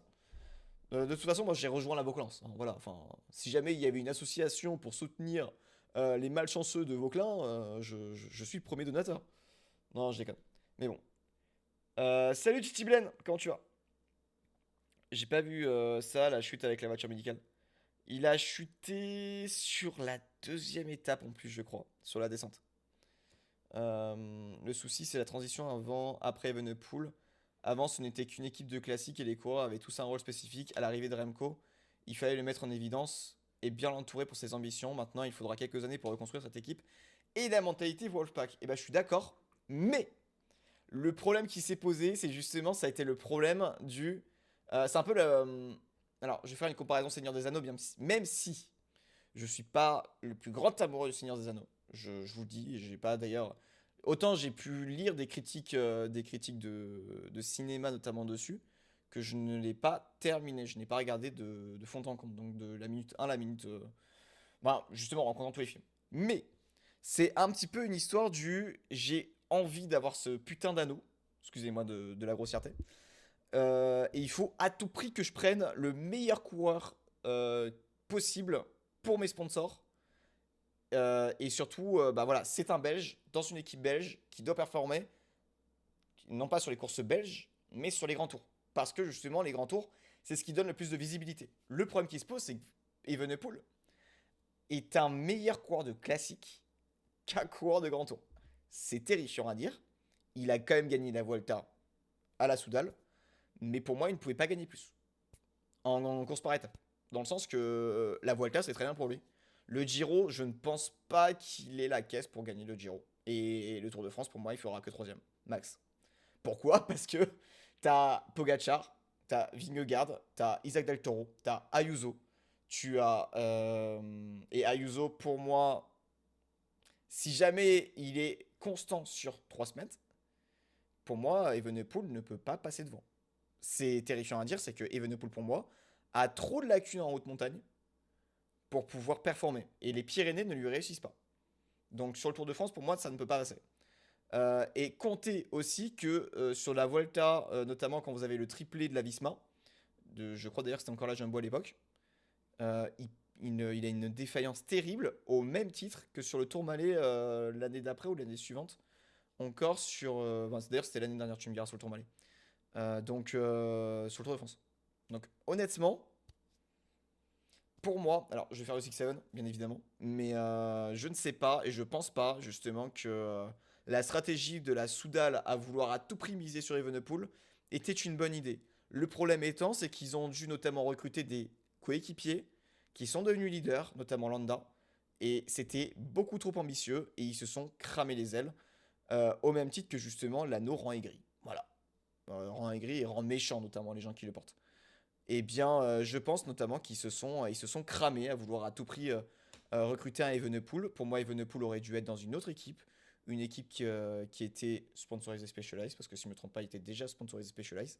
De toute façon, moi, j'ai rejoint la Vauclance, hein, voilà. Enfin, si jamais il y avait une association pour soutenir les malchanceux de Vauclin, je suis le premier donateur. Non, je déconne. Mais bon. Salut Titi Blen, comment tu vas? J'ai pas vu ça, la chute avec la voiture médicale. Il a chuté sur la deuxième étape en plus, je crois, sur la descente. Le souci, c'est la transition après Evenepoel. Avant, ce n'était qu'une équipe de classiques et les coureurs avaient tous un rôle spécifique. À l'arrivée de Remco, il fallait le mettre en évidence et bien l'entourer pour ses ambitions. Maintenant, il faudra quelques années pour reconstruire cette équipe et la mentalité Wolfpack. Et ben, je suis d'accord, mais le problème qui s'est posé, c'est justement, ça a été le problème du. C'est un peu le. Alors, je vais faire une comparaison Seigneur des Anneaux, même si je suis pas le plus grand amoureux du Seigneur des Anneaux. Je vous le dis, j'ai pas d'ailleurs. Autant j'ai pu lire des critiques de cinéma notamment dessus, que je ne l'ai pas terminé. Je n'ai pas regardé de fond en comble, donc de la minute 1 à la minute. Ben, justement, en rencontrant tous les films. Mais c'est un petit peu une histoire du j'ai envie d'avoir ce putain d'anneau. Excusez-moi de la grossièreté. Et il faut à tout prix que je prenne le meilleur coureur possible pour mes sponsors. Et surtout, bah voilà, c'est un Belge dans une équipe belge qui doit performer, non pas sur les courses belges, mais sur les grands tours. Parce que justement, les grands tours, c'est ce qui donne le plus de visibilité. Le problème qui se pose, c'est que Evenepoel est un meilleur coureur de classique qu'un coureur de grand tour. C'est terrifiant à dire. Il a quand même gagné la Vuelta à la Soudal, mais pour moi, il ne pouvait pas gagner plus en course par étape. Dans le sens que la Vuelta, c'est très bien pour lui. Le Giro, je ne pense pas qu'il ait la caisse pour gagner le Giro. Et le Tour de France, pour moi, il fera que troisième, max. Pourquoi? Parce que t'as Pogacar, t'as Vingegaard, t'as Isaac Del Toro, t'as Ayuso. Tu as. Et Ayuso, pour moi, si jamais il est constant sur 3 semaines, pour moi, Evenepoel ne peut pas passer devant. C'est terrifiant à dire, c'est que Evenepoel, pour moi, a trop de lacunes en haute montagne pour pouvoir performer. Et les Pyrénées ne lui réussissent pas. Donc sur le Tour de France, pour moi, ça ne peut pas passer. Et comptez aussi que sur la Vuelta, notamment quand vous avez le triplé de la Visma, je crois d'ailleurs que c'était encore la Jumbo à l'époque, il a une défaillance terrible au même titre que sur le Tourmalet l'année d'après ou l'année suivante. Encore sur. D'ailleurs, c'était l'année dernière, tu me diras, sur le Tourmalet. Sur le Tour de France. Donc, honnêtement, pour moi, alors je vais faire le 6-7, bien évidemment, mais je ne sais pas et je pense pas justement que la stratégie de la Soudal à vouloir à tout prix miser sur Evenepoel était une bonne idée. Le problème étant, c'est qu'ils ont dû notamment recruter des coéquipiers qui sont devenus leaders, notamment Landa, et c'était beaucoup trop ambitieux et ils se sont cramés les ailes, au même titre que justement l'anneau rend aigri. Voilà. Rend aigri et rend méchant, notamment les gens qui le portent. Eh bien, je pense notamment ils se sont cramés à vouloir à tout prix recruter un Evenepoel. Pour moi, Evenepoel aurait dû être dans une autre équipe, une équipe qui était sponsorisée Specialized, parce que si je ne me trompe pas, il était déjà sponsorisé Specialized.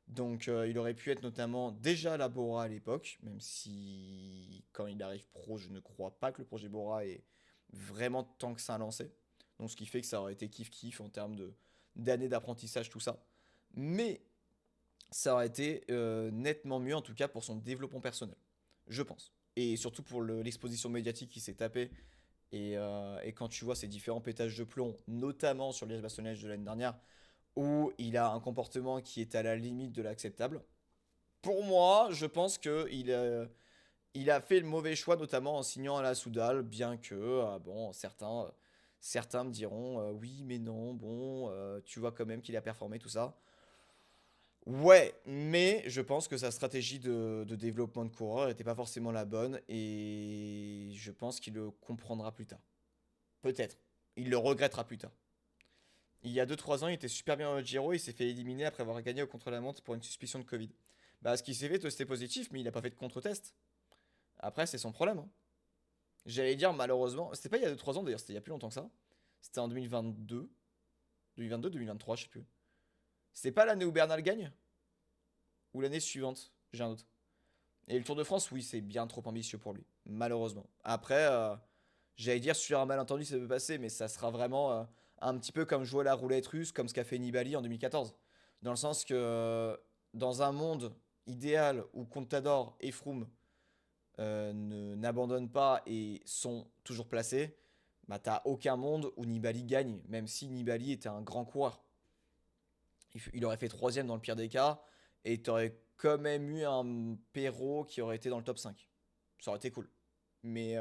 Donc, il aurait pu être notamment déjà à la Bora à l'époque, même si quand il arrive pro, je ne crois pas que le projet Bora est vraiment tant que ça lancé. Donc, ce qui fait que ça aurait été kiff-kiff en termes d'années d'apprentissage, tout ça. Mais ça aurait été nettement mieux, en tout cas pour son développement personnel, je pense. Et surtout pour l'exposition médiatique qui s'est tapée. Et quand tu vois ces différents pétages de plomb, notamment sur Liège-Bastogne-Liège de l'année dernière, où il a un comportement qui est à la limite de l'acceptable, pour moi, je pense il a fait le mauvais choix, notamment en signant à la Soudal, bien que, bon, certains me diront, oui, mais non, bon, tu vois quand même qu'il a performé, tout ça. Ouais, mais je pense que sa stratégie de développement de coureur n'était pas forcément la bonne et je pense qu'il le comprendra plus tard. Peut-être. Il le regrettera plus tard. Il y a 2 3 ans, il était super bien au Giro, il s'est fait éliminer après avoir gagné au contre-la-montre pour une suspicion de Covid. Bah, ce qui s'est fait, testé positif, mais il n'a pas fait de contre-test. Après, c'est son problème, hein. J'allais dire, malheureusement, c'était pas il y a 2 3 ans d'ailleurs, c'était il y a plus longtemps que ça. C'était en 2022, 2022, 2023, je sais plus. C'était pas l'année où Bernal gagne? Ou l'année suivante? J'ai un doute. Et le Tour de France, oui, c'est bien trop ambitieux pour lui, malheureusement. Après, j'allais dire sur un malentendu, ça peut passer, mais ça sera vraiment un petit peu comme jouer à la roulette russe, comme ce qu'a fait Nibali en 2014. Dans le sens que dans un monde idéal où Contador et Froome n'abandonnent pas et sont toujours placés, bah t'as aucun monde où Nibali gagne, même si Nibali était un grand coureur. Il aurait fait troisième dans le pire des cas, et t'aurais quand même eu un Perrault qui aurait été dans le top 5. Ça aurait été cool. Mais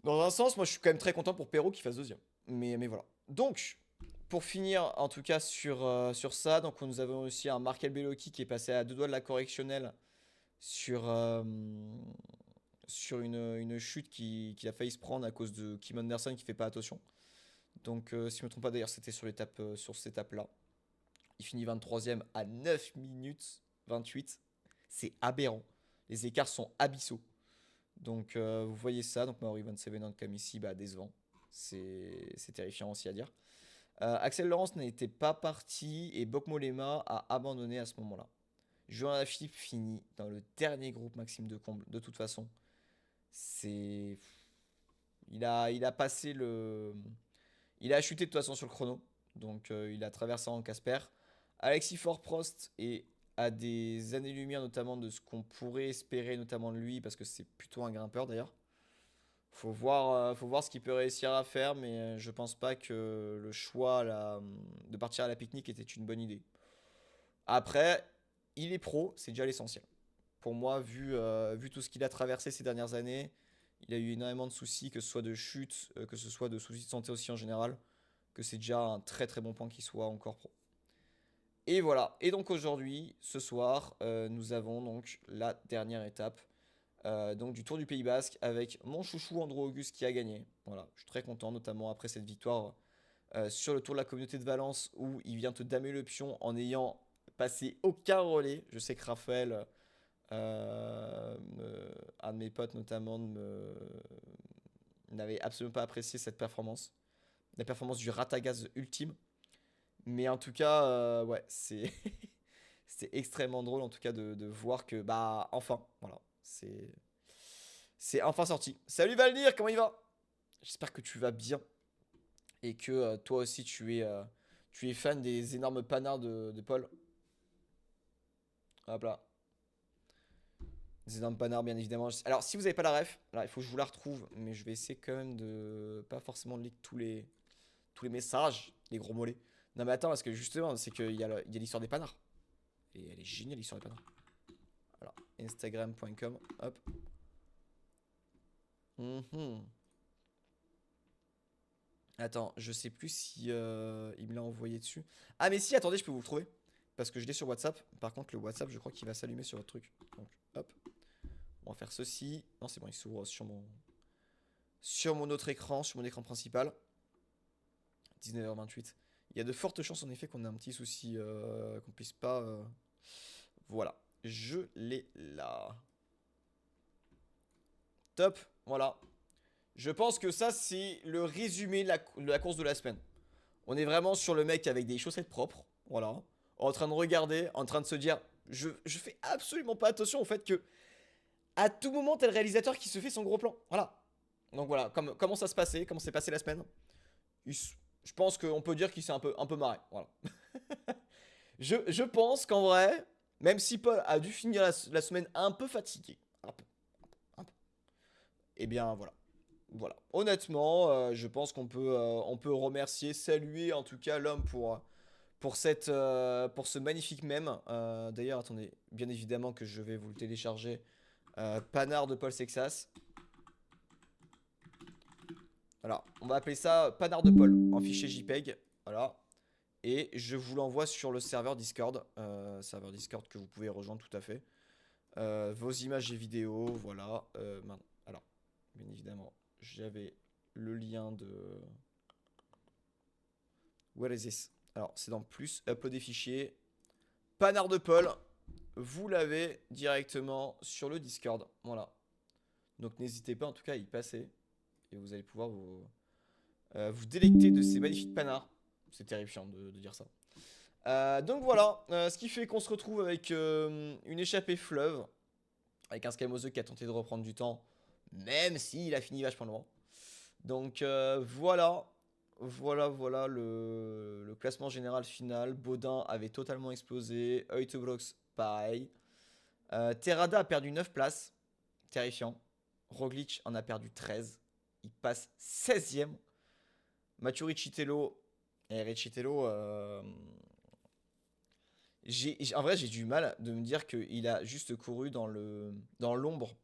dans un sens, moi je suis quand même très content pour Perrault qui fasse deuxième. Mais voilà. Donc, pour finir en tout cas sur ça, donc nous avons aussi un Markel Bellocchi qui est passé à 2 doigts de la correctionnelle sur, sur une chute qui a failli se prendre à cause de Kim Anderson qui fait pas attention. Donc, si je me trompe pas d'ailleurs, c'était sur cette étape-là. Il finit 23ème à 9 minutes 28. C'est aberrant. Les écarts sont abyssaux. Donc vous voyez ça. Donc Maori Van Sevenant comme ici, bah, décevant. C'est terrifiant aussi à dire. Axel Laurence n'était pas parti et Bok Molema a abandonné à ce moment-là. Johan Philippe finit dans le dernier groupe Maxime de Comble. De toute façon, c'est... il a passé le... Il a chuté de toute façon sur le chrono. Donc il a traversé en Casper. Alexis Fort-Prost est à des années-lumière notamment de ce qu'on pourrait espérer notamment de lui parce que c'est plutôt un grimpeur d'ailleurs. Faut voir ce qu'il peut réussir à faire, mais je pense pas que le choix de partir à la pique-nique était une bonne idée. Après, il est pro, c'est déjà l'essentiel. Pour moi, vu tout ce qu'il a traversé ces dernières années, il a eu énormément de soucis, que ce soit de chute, que ce soit de soucis de santé aussi en général, que c'est déjà un très très bon point qu'il soit encore pro. Et voilà. Et donc aujourd'hui, ce soir, nous avons donc la dernière étape donc du Tour du Pays Basque avec mon chouchou Andro Auguste qui a gagné. Voilà, je suis très content, notamment après cette victoire sur le Tour de la Communauté de Valence où il vient te damer le pion en ayant passé aucun relais. Je sais que Raphaël, un de mes potes notamment, n'avait absolument pas apprécié cette performance. La performance du Ratagaz ultime. Mais en tout cas, ouais, c'est c'est extrêmement drôle en tout cas de voir que, bah, enfin, voilà, c'est enfin sorti. Salut Valdir, comment il va? J'espère que tu vas bien et que toi aussi tu es fan des énormes panards de Paul. Hop là. Des énormes panards, bien évidemment. Alors, si vous n'avez pas la ref, alors, il faut que je vous la retrouve, mais je vais essayer quand même de pas forcément lire tous les messages, les gros mollets. Non, mais attends, parce que justement, c'est qu'il y a il y a l'histoire des panards. Et elle est géniale, l'histoire des panards. Alors, Instagram.com, hop. Mhm. Attends, je sais plus si il me l'a envoyé dessus. Ah, mais si, attendez, je peux vous le trouver. Parce que je l'ai sur WhatsApp. Par contre, le WhatsApp, je crois qu'il va s'allumer sur votre truc. Donc, hop. On va faire ceci. Non, c'est bon, il s'ouvre sur mon autre écran, sur mon écran principal. 19h28. Il y a de fortes chances, en effet, qu'on ait un petit souci, qu'on puisse pas. Voilà. Je l'ai là. Top. Voilà. Je pense que ça, c'est le résumé de la course de la semaine. On est vraiment sur le mec avec des chaussettes propres, voilà, en train de regarder, en train de se dire, je fais absolument pas attention au fait que à tout moment t'as le réalisateur qui se fait son gros plan, voilà. Donc voilà, comment ça se passait, comment s'est passé la semaine. Je pense qu'on peut dire qu'il s'est un peu marré, voilà. Je pense qu'en vrai, même si Paul a dû finir la semaine un peu fatigué, un peu, et bien voilà. Voilà. Honnêtement, je pense qu'on peut remercier, saluer en tout cas l'homme pour ce magnifique mème. D'ailleurs, attendez, bien évidemment que je vais vous le télécharger. Panard de Paul Sexas. Voilà, on va appeler ça Panard de Paul en fichier JPEG. Voilà. Et je vous l'envoie sur le serveur Discord. Serveur Discord que vous pouvez rejoindre tout à fait. Vos images et vidéos, voilà. Alors, bien évidemment, j'avais le lien de. Where is this? Alors, c'est dans plus, upload des fichiers. Panard de Paul, vous l'avez directement sur le Discord. Voilà. Donc, n'hésitez pas en tout cas à y passer. Et vous allez pouvoir vous délecter de ces magnifiques panards. C'est terrifiant de dire ça. Donc voilà, ce qui fait qu'on se retrouve avec une échappée fleuve. Avec un Skymoseux qui a tenté de reprendre du temps. Même s'il a fini vachement loin. Donc voilà. Voilà le classement général final. Baudin avait totalement explosé. Heutebrox, pareil. Terrada a perdu 9 places. Terrifiant. Roglic en a perdu 13. Il passe 16ème. Mathieu Riccitello. Et Riccitello. En vrai, j'ai du mal de me dire qu'il a juste couru dans l'ombre.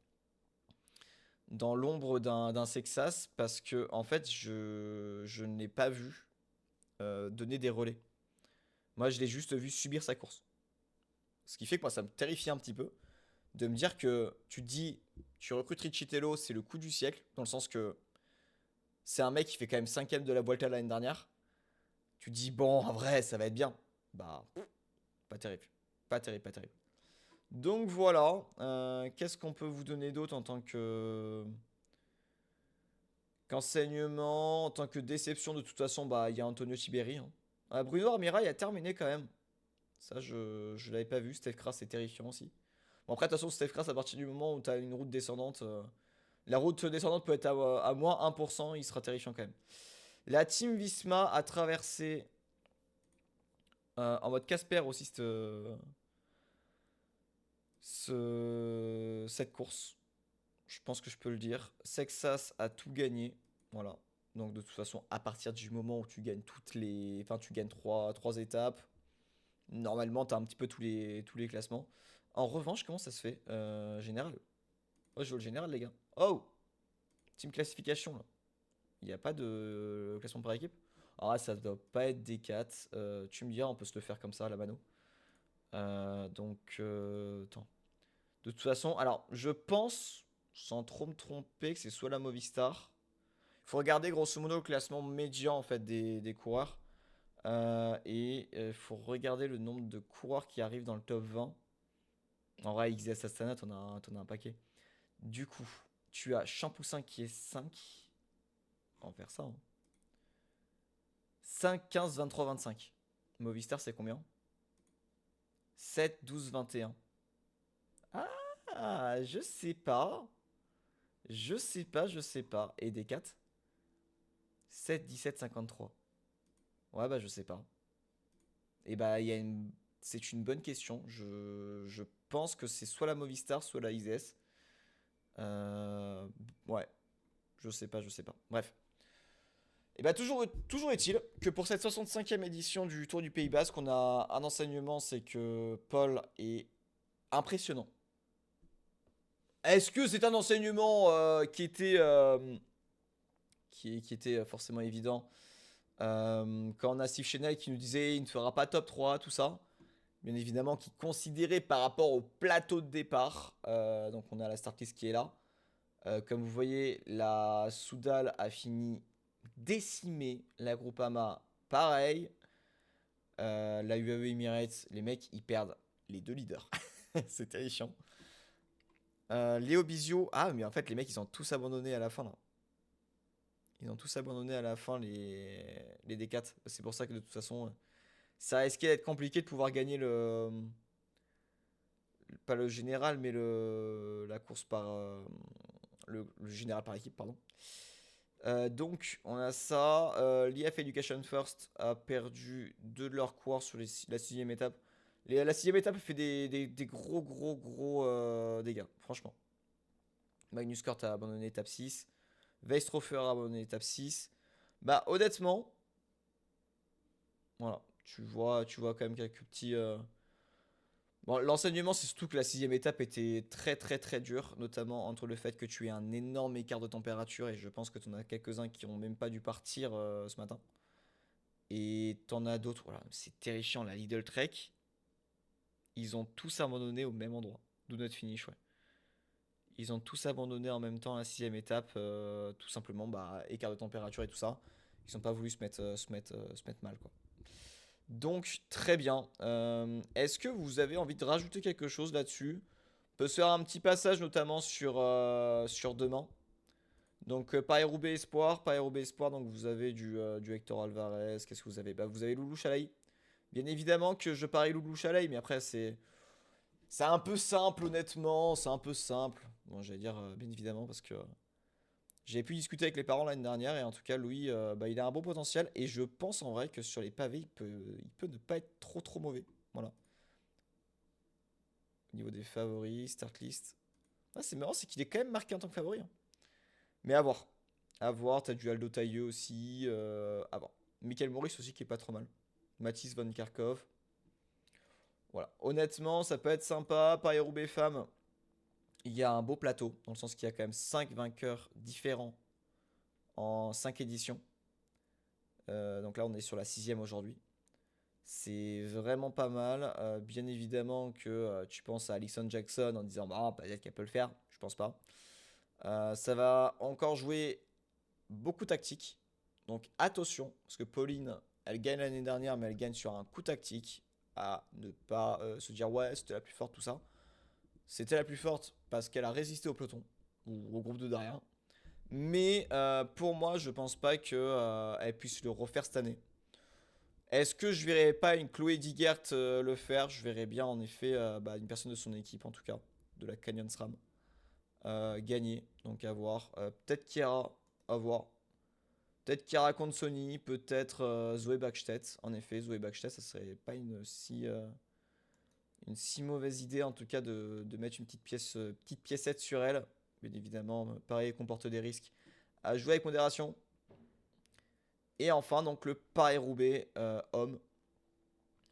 Dans l'ombre d'un Sexas. Parce que, en fait, je ne l'ai pas vu donner des relais. Moi, je l'ai juste vu subir sa course. Ce qui fait que moi, ça me terrifie un petit peu. De me dire que tu te dis, tu recrutes Riccitello, c'est le coup du siècle. Dans le sens que c'est un mec qui fait quand même 5ème de la Vuelta l'année dernière. Tu te dis, bon, en vrai, ça va être bien. Bah, pas terrible. Pas terrible, pas terrible. Donc voilà. Qu'est-ce qu'on peut vous donner d'autre en tant qu'enseignement, en tant que déception? De toute façon, bah, il y a Antonio Tiberi. Hein. Bruno Armirail a terminé quand même. Ça, je l'avais pas vu. Steph Kras, c'est terrifiant aussi. Bon, après, de toute façon, Steph Kras, à partir du moment où tu as une route descendante, la route descendante peut être à moins 1%, il sera terrifiant quand même. La Team Visma a traversé en mode Casper aussi cette course. Je pense que je peux le dire. Sexas a tout gagné. Voilà. Donc de toute façon, à partir du moment où tu gagnes toutes les. Enfin, tu gagnes trois étapes, normalement, tu as un petit peu tous les classements. En revanche, comment ça se fait général. Oh, je veux le général, les gars. Oh! Team classification, là. Il n'y a pas de classement par équipe? Alors là, ça doit pas être des 4. Tu me diras, on peut se le faire comme ça, à la mano. Attends. De toute façon, alors, je pense, sans trop me tromper, que c'est soit la Movistar. Il faut regarder grosso modo le classement médian en fait des coureurs. Et il faut regarder le nombre de coureurs qui arrivent dans le top 20. En vrai, XS Astana, t'en as un paquet. Du coup, tu as Champoussin qui est 5. On va faire ça, hein. 5, 15, 23, 25. Movistar, c'est combien? 7, 12, 21. Ah, je sais pas. Je sais pas. Et des 4? 7, 17, 53. Ouais, bah, je sais pas. Et bah, c'est une bonne question. Je pense que c'est soit la Movistar, soit la IZS. Euh, Ouais, je sais pas. Bref. Et bah, toujours est-il que pour cette 65e édition du Tour du Pays Basque, on a un enseignement, c'est que Paul est impressionnant. Est-ce que c'est un enseignement qui était forcément évident quand on a Steve Chenel qui nous disait il ne fera pas top 3, tout ça. Bien évidemment, qui considéré par rapport au plateau de départ. Donc on a la startlist qui est là. Comme vous voyez, la Soudal a fini décimée. La Groupama, pareil. La UAE Emirates, les mecs, ils perdent les deux leaders. C'est terrifiant. Léo Bizio. Ah, mais en fait, les mecs, ils ont tous abandonné à la fin, là. Ils ont tous abandonné à la fin, les D4. C'est pour ça que de toute façon, ça risquait d'être compliqué de pouvoir gagner pas le général, mais la course par. Le général par équipe, pardon. Donc, on a ça. L'IF Education First a perdu deux de leurs coureurs sur la sixième étape. La sixième étape fait des gros, gros, gros dégâts, franchement. Magnus Cort a abandonné étape 6. Weistrofer a abandonné étape 6. Bah, honnêtement, voilà. Tu vois quand même quelques petits. Bon, l'enseignement, c'est surtout que la sixième étape était très très très dure, notamment entre le fait que tu aies un énorme écart de température, et je pense que tu en as quelques-uns qui ont même pas dû partir ce matin. Et t'en as d'autres, voilà, c'est terrifiant, la Lidl Trek, ils ont tous abandonné au même endroit. Do not finish, ouais. Ils ont tous abandonné en même temps la sixième étape, tout simplement, bah, écart de température et tout ça. Ils n'ont pas voulu se mettre mal, quoi. Donc, très bien. Est-ce que vous avez envie de rajouter quelque chose là-dessus? On peut se faire un petit passage notamment sur demain. Donc, Paris-Roubaix Espoir. Paris-Roubaix Espoir, donc vous avez du Hector Alvarez. Qu'est-ce que vous avez? Bah, vous avez Loulou Chalaï. Bien évidemment que je parie Loulou Chalaï, mais après, c'est un peu simple, honnêtement. C'est un peu simple. Bon, j'allais dire, bien évidemment, parce que j'ai pu discuter avec les parents l'année dernière et en tout cas, Louis, bah, il a un bon potentiel et je pense en vrai que sur les pavés, il peut ne pas être trop trop mauvais. Voilà. Au niveau des favoris, start list. Ah, c'est marrant, c'est qu'il est quand même marqué en tant que favori, hein. Mais à voir. À voir, t'as du Aldo Tailleux aussi. À voir. Michael Maurice aussi qui est pas trop mal. Mathis Van Kerkhoff. Voilà. Honnêtement, ça peut être sympa. Paris-Roubaix femmes, il y a un beau plateau, dans le sens qu'il y a quand même 5 vainqueurs différents en 5 éditions. Donc là, on est sur la sixième aujourd'hui. C'est vraiment pas mal. Bien évidemment que tu penses à Alison Jackson en disant bah peut-être qu'elle peut le faire. Je pense pas. Ça va encore jouer beaucoup tactique. Donc attention, parce que Pauline, elle gagne l'année dernière, mais elle gagne sur un coup tactique. À ne pas se dire ouais, c'était la plus forte, tout ça. C'était la plus forte parce qu'elle a résisté au peloton ou au groupe de derrière. Mais pour moi, je pense pas qu'elle puisse le refaire cette année. Est-ce que je verrais pas une Chloé Digert le faire? Je verrais bien en effet bah, une personne de son équipe en tout cas, de la Canyon SRAM, gagner. Donc à voir. Peut-être Kiara, à voir. Peut-être Kiara contre Sony, peut-être Zoé Backstedt. En effet, Zoé Backstedt, ça serait pas une si mauvaise idée en tout cas de mettre une petite piècette sur elle. Bien évidemment, pareil, comporte des risques. À jouer avec modération. Et enfin, donc le Paris-Roubaix homme.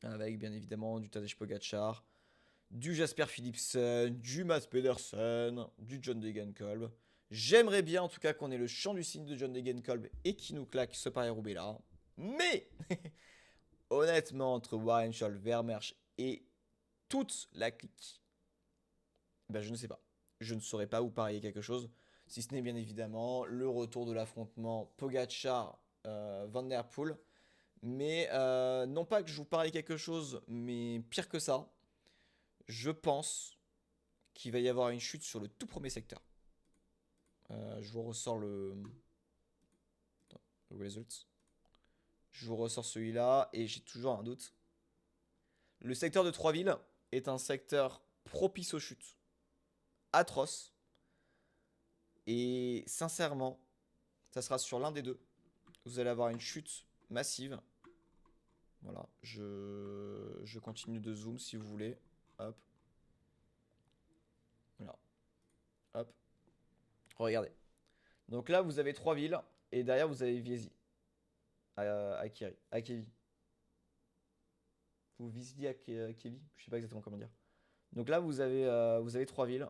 Avec bien évidemment du Tadej Pogacar, du Jasper Philipsen, du Mats Pedersen, du John Degenkolb. J'aimerais bien en tout cas qu'on ait le chant du cygne de John Degenkolb et qui nous claque ce Paris-Roubaix là. Mais honnêtement, entre Warren Scholl, Vermersch et toute la clique, ben je ne sais pas. Je ne saurais pas où parier quelque chose. Si ce n'est bien évidemment le retour de l'affrontement Pogacar-Van Der Poel. Mais non pas que je vous parie quelque chose, mais pire que ça, je pense qu'il va y avoir une chute sur le tout premier secteur. Je vous ressors le results. Je vous ressors celui-là et j'ai toujours un doute. Le secteur de Troisville est un secteur propice aux chutes, atroce. Et sincèrement, ça sera sur l'un des deux. Vous allez avoir une chute massive. Voilà, je continue de zoom si vous voulez. Hop. Voilà. Hop. Regardez. Donc là, vous avez Troisville. Et derrière, vous avez Viesi. Akevi. Vous Viesi Akevi. Je sais pas exactement comment dire. Donc là, vous avez Troisville.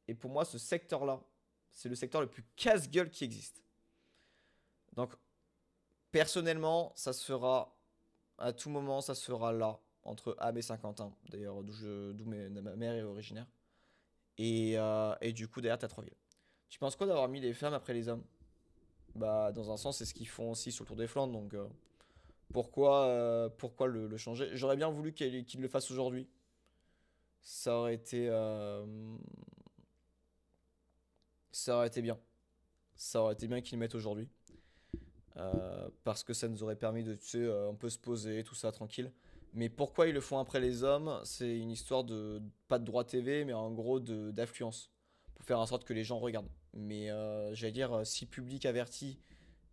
Et pour moi, ce secteur-là, c'est le secteur le plus casse-gueule qui existe. Donc, personnellement, ça se fera à tout moment, ça se fera là, entre Ham et Saint-Quentin, d'ailleurs, d'où ma mère est originaire. Et du coup, derrière, t'as Troisville. Tu penses quoi d'avoir mis les femmes après les hommes? Bah, dans un sens, c'est ce qu'ils font aussi sur le Tour des Flandres, donc pourquoi le changer? J'aurais bien voulu qu'ils le fassent aujourd'hui. Ça aurait été, ça aurait été bien. Ça aurait été bien qu'ils le mettent aujourd'hui. Parce que ça nous aurait permis de, tu sais, un peu se poser, tout ça, tranquille. Mais pourquoi ils le font après les hommes? C'est une histoire de, pas de droit TV, mais en gros d'affluence. Pour faire en sorte que les gens regardent. Mais j'allais dire, si public averti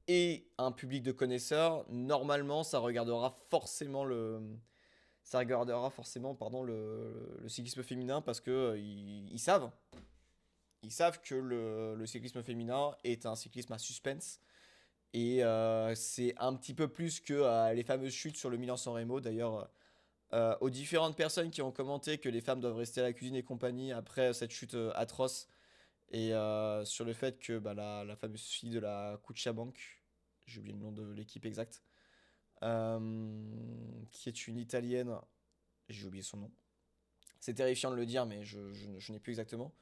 et un public de connaisseurs, normalement, ça regardera forcément, pardon, le cyclisme féminin parce que ils savent. Ils savent que le cyclisme féminin est un cyclisme à suspense et c'est un petit peu plus que les fameuses chutes sur le Milan-San Remo. D'ailleurs, aux différentes personnes qui ont commenté que les femmes doivent rester à la cuisine et compagnie après cette chute atroce, et sur le fait que bah, la fameuse fille de la Bank, j'ai oublié le nom de l'équipe exacte, qui est une italienne, j'ai oublié son nom. C'est terrifiant de le dire, mais je n'ai plus exactement.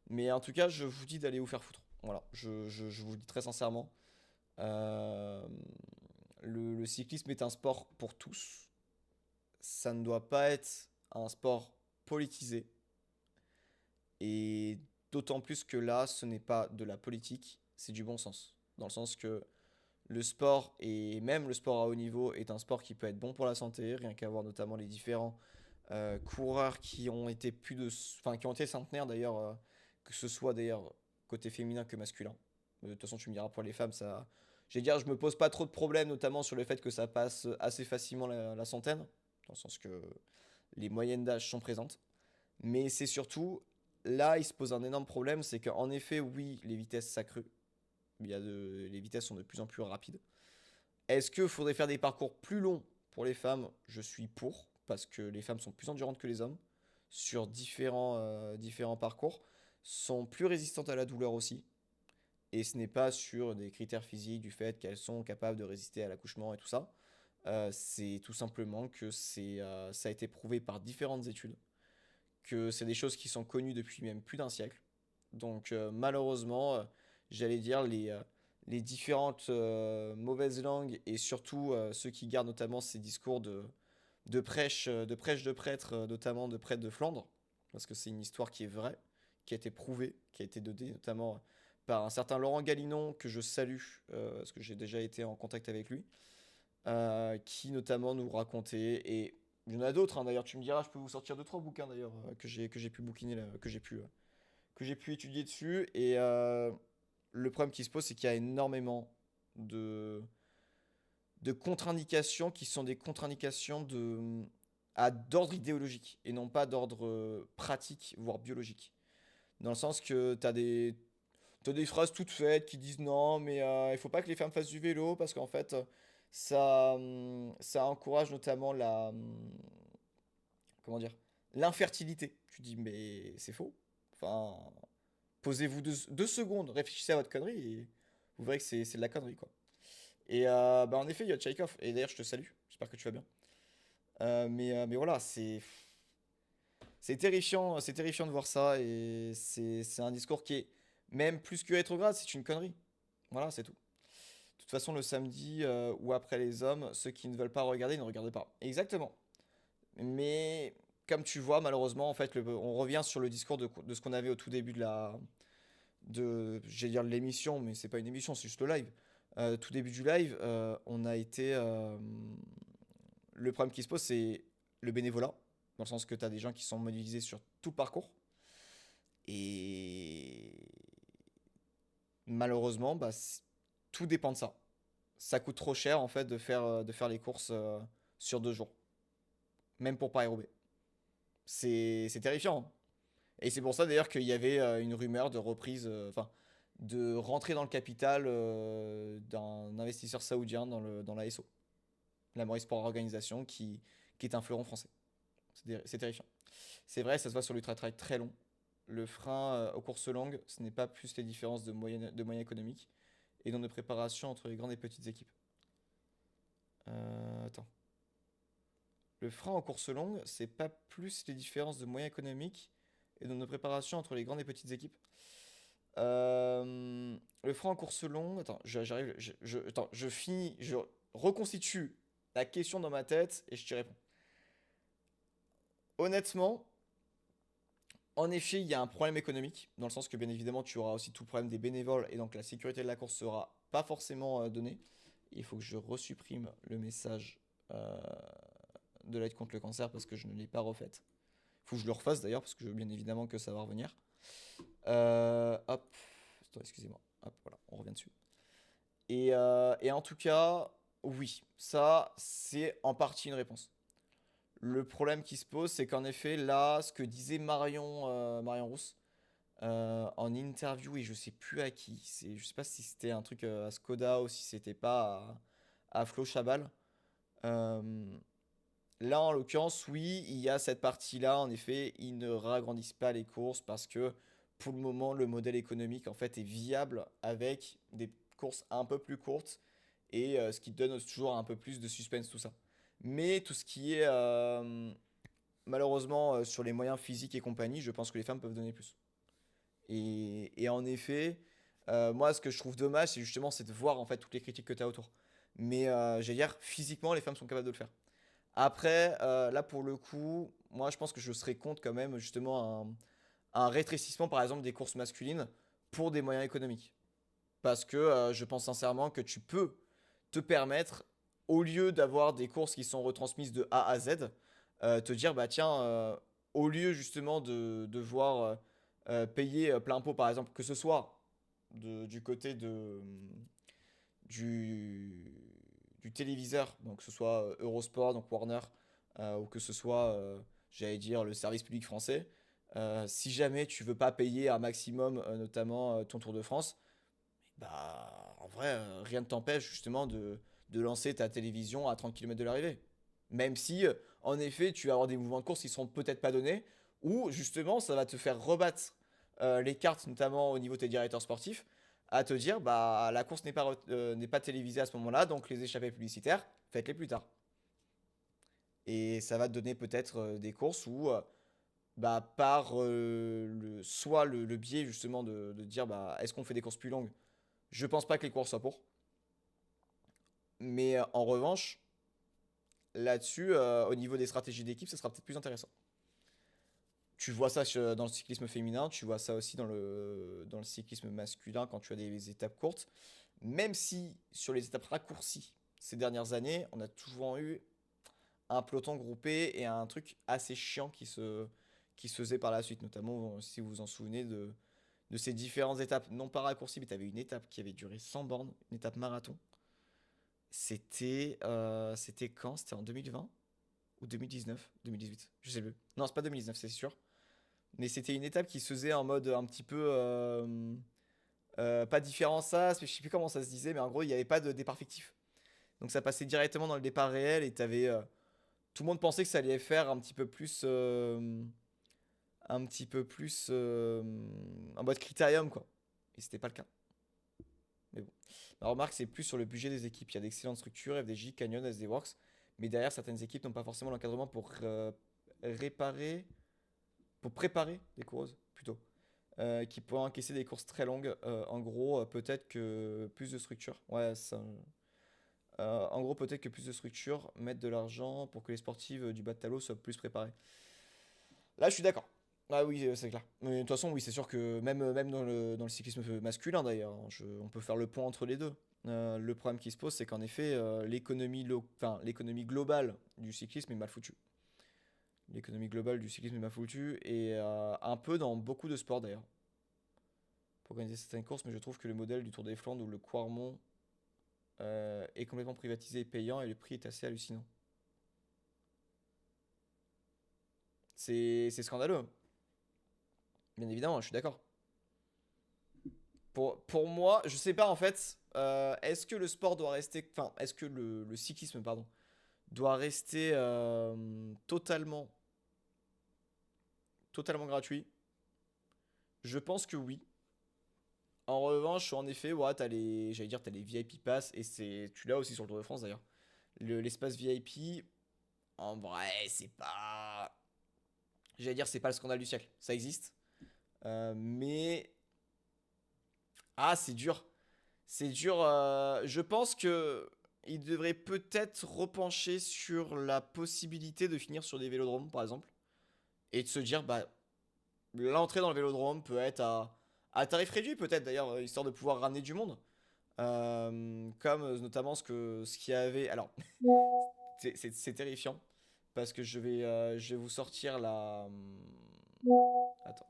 Mais en tout cas, je vous dis d'aller vous faire foutre. Voilà, je vous le dis très sincèrement. Euh, le cyclisme est un sport pour tous. Ça ne doit pas être un sport politisé. Et d'autant plus que là, ce n'est pas de la politique, c'est du bon sens. Dans le sens que le sport, et même le sport à haut niveau, est un sport qui peut être bon pour la santé, rien qu'à voir notamment les différents coureurs qui ont été enfin, qui ont été centenaires d'ailleurs, que ce soit d'ailleurs côté féminin que masculin. De toute façon, tu me diras pour les femmes, ça. J'ai dire, je me pose pas trop de problèmes, notamment sur le fait que ça passe assez facilement la centaine, dans le sens que les moyennes d'âge sont présentes. Mais c'est surtout, là, il se pose un énorme problème, c'est qu'en effet, oui, les vitesses s'accruent. Les vitesses sont de plus en plus rapides. Est-ce qu'il faudrait faire des parcours plus longs pour les femmes? Je suis pour, parce que les femmes sont plus endurantes que les hommes sur différents parcours, sont plus résistantes à la douleur aussi. Et ce n'est pas sur des critères physiques du fait qu'elles sont capables de résister à l'accouchement et tout ça. C'est tout simplement que ça a été prouvé par différentes études, que c'est des choses qui sont connues depuis même plus d'un siècle. Donc malheureusement, j'allais dire les différentes mauvaises langues et surtout ceux qui gardent notamment ces discours de prêtres, notamment de prêtres de Flandre, parce que c'est une histoire qui est vraie, qui a été prouvée, qui a été donnée notamment par un certain Laurent Galinon, que je salue, parce que j'ai déjà été en contact avec lui, qui notamment nous racontait, et il y en a d'autres, hein, d'ailleurs, tu me diras, je peux vous sortir deux, trois bouquins d'ailleurs, que j'ai pu bouquiner, que j'ai pu étudier dessus, et le problème qui se pose, c'est qu'il y a énormément de, de contre-indications qui sont des contre-indications d'ordre idéologique et non pas d'ordre pratique, voire biologique. Dans le sens que tu as t'as des phrases toutes faites qui disent non, mais il faut pas que les femmes fassent du vélo parce qu'en fait, ça encourage notamment comment dire, l'infertilité. Tu dis, mais c'est faux. Enfin, posez-vous 2 secondes, réfléchissez à votre connerie et vous verrez que c'est de la connerie, quoi. Et bah, en effet, il y a Tchaïkov. Et d'ailleurs, je te salue. J'espère que tu vas bien. Mais voilà, c'est terrifiant de voir ça. Et c'est un discours qui est même plus que rétrograde, c'est une connerie. Voilà, c'est tout. De toute façon, le samedi ou après les hommes, ceux qui ne veulent pas regarder, ne regardent pas. Exactement. Mais comme tu vois, malheureusement, en fait, on revient sur le discours de ce qu'on avait au tout début j'allais dire de l'émission, mais c'est pas une émission, c'est juste le live. Tout début du live, on a été. Le problème qui se pose, c'est le bénévolat, dans le sens que tu as des gens qui sont mobilisés sur tout le parcours. Et malheureusement, bah, tout dépend de ça. Ça coûte trop cher, en fait, de faire les courses sur 2 jours, même pour Paris-Roubaix. C'est terrifiant, hein. Et c'est pour ça d'ailleurs qu'il y avait une rumeur de reprise, enfin, de rentrer dans le capital d'un investisseur saoudien dans la SO, la Maurice Sport Organisation, qui est un fleuron français. C'est terrifiant. C'est vrai, ça se voit sur l'ultra-trail très long. Le frein aux courses longues, ce n'est pas plus les différences de moyens économiques et non de préparation entre les grandes et petites équipes. Attends. Le frein aux courses longues, c'est pas plus les différences de moyens économiques et non de préparation entre les grandes et petites équipes. Le frein en course longue. Attends, j'arrive. Attends, je finis. Je reconstitue la question dans ma tête et je t'y réponds. Honnêtement, en effet, il y a un problème économique, dans le sens que bien évidemment, tu auras aussi tout le problème des bénévoles et donc la sécurité de la course sera pas forcément donnée. Il faut que je resupprime le message euh, de l'aide contre le cancer parce que je ne l'ai pas refaite. Il faut que je le refasse d'ailleurs parce que bien évidemment que ça va revenir. Hop, attends, excusez-moi. Hop, voilà, on revient dessus. Et en tout cas, oui, ça, c'est en partie une réponse. Le problème qui se pose, c'est qu'en effet, là, ce que disait Marion Rousse en interview, et je sais plus à qui, je sais pas si c'était un truc à Skoda ou si c'était pas à Flo Chabal. Euh, Là, en l'occurrence, oui, il y a cette partie-là. En effet, ils ne ragrandissent pas les courses parce que pour le moment, le modèle économique en fait est viable avec des courses un peu plus courtes et ce qui donne toujours un peu plus de suspense, tout ça. Mais tout ce qui est malheureusement sur les moyens physiques et compagnie, je pense que les femmes peuvent donner plus. Et en effet, moi, ce que je trouve dommage, c'est de voir en fait toutes les critiques que tu as autour. Mais j'allais dire, physiquement, les femmes sont capables de le faire. Après, là pour le coup, moi je pense que je serais contre quand même justement un rétrécissement par exemple des courses masculines pour des moyens économiques. Parce que je pense sincèrement que tu peux te permettre, au lieu d'avoir des courses qui sont retransmises de A à Z, te dire bah tiens, au lieu justement de devoir payer plein pot par exemple, que ce soit du côté du, du téléviseur, donc que ce soit Eurosport, donc Warner, ou que ce soit, j'allais dire, le service public français, si jamais tu veux pas payer un maximum, notamment ton Tour de France, bah en vrai, rien ne t'empêche justement de lancer ta télévision à 30 km de l'arrivée. Même si, en effet, tu vas avoir des mouvements de course qui seront peut-être pas donnés, ou justement ça va te faire rebattre les cartes, notamment au niveau de tes directeurs sportifs, à te dire bah la course n'est pas télévisée à ce moment-là, donc les échappées publicitaires, faites-les plus tard. Et ça va te donner peut-être des courses où bah par soit le biais justement de dire bah est-ce qu'on fait des courses plus longues? Je pense pas que les courses soient pour. Mais en revanche, là-dessus, au niveau des stratégies d'équipe, ça sera peut-être plus intéressant. Tu vois ça dans le cyclisme féminin, tu vois ça aussi dans le cyclisme masculin quand tu as des étapes courtes. Même si sur les étapes raccourcies ces dernières années, on a toujours eu un peloton groupé et un truc assez chiant qui se faisait par la suite, notamment si vous vous en souvenez de ces différentes étapes, non pas raccourcies, mais tu avais une étape qui avait duré 100 bornes, une étape marathon. C'était quand? C'était en 2020 ou 2019? 2018? Je sais plus. Non, c'est pas 2019, c'est sûr. Mais c'était une étape qui se faisait en mode un petit peu Pas différent ça, je sais plus comment ça se disait, mais en gros, il n'y avait pas de départ fictif. Donc ça passait directement dans le départ réel et t'avais. Tout le monde pensait que ça allait faire un petit peu plus. Un petit peu plus. En mode critérium, quoi. Et c'était pas le cas. Mais bon. La remarque, c'est plus sur le budget des équipes. Il y a d'excellentes structures, FDJ, Canyon, SD Works. Mais derrière, certaines équipes n'ont pas forcément l'encadrement pour réparer. Pour préparer des coureuses, plutôt. Qui pourraient encaisser des courses très longues. En gros, peut-être que plus de structures. Ouais, ça. En gros, peut-être que plus de structures mettent de l'argent pour que les sportives du bas de tableau soient plus préparées. Là, je suis d'accord. Ah oui, c'est clair. Mais de toute façon, oui, c'est sûr que même dans le cyclisme masculin, d'ailleurs, hein, on peut faire le point entre les deux. Le problème qui se pose, c'est qu'en effet, l'économie globale du cyclisme est mal foutue. L'économie globale du cyclisme est mal foutue, et un peu dans beaucoup de sports, d'ailleurs. Pour organiser certaines courses, mais je trouve que le modèle du Tour des Flandres ou le Quarmont est complètement privatisé et payant, et le prix est assez hallucinant. C'est scandaleux. Bien évidemment, je suis d'accord. Pour moi, je sais pas en fait, est-ce que le sport doit rester, enfin, est-ce que le cyclisme, pardon, doit rester totalement gratuit? Je pense que oui. En revanche, en effet, ouais, j'allais dire, t'as les VIP Pass, et tu l'as aussi sur le Tour de France d'ailleurs. L'espace VIP, en vrai, j'allais dire, c'est pas le scandale du siècle. Ça existe, mais c'est dur. C'est dur. Je pense que il devrait peut-être repencher sur la possibilité de finir sur des vélodromes, par exemple, et de se dire, bah, l'entrée dans le vélodrome peut être à tarif réduit, peut-être d'ailleurs, histoire de pouvoir ramener du monde. Comme notamment ce qu'il y avait. Alors, c'est terrifiant parce que je vais vous sortir la. Attends.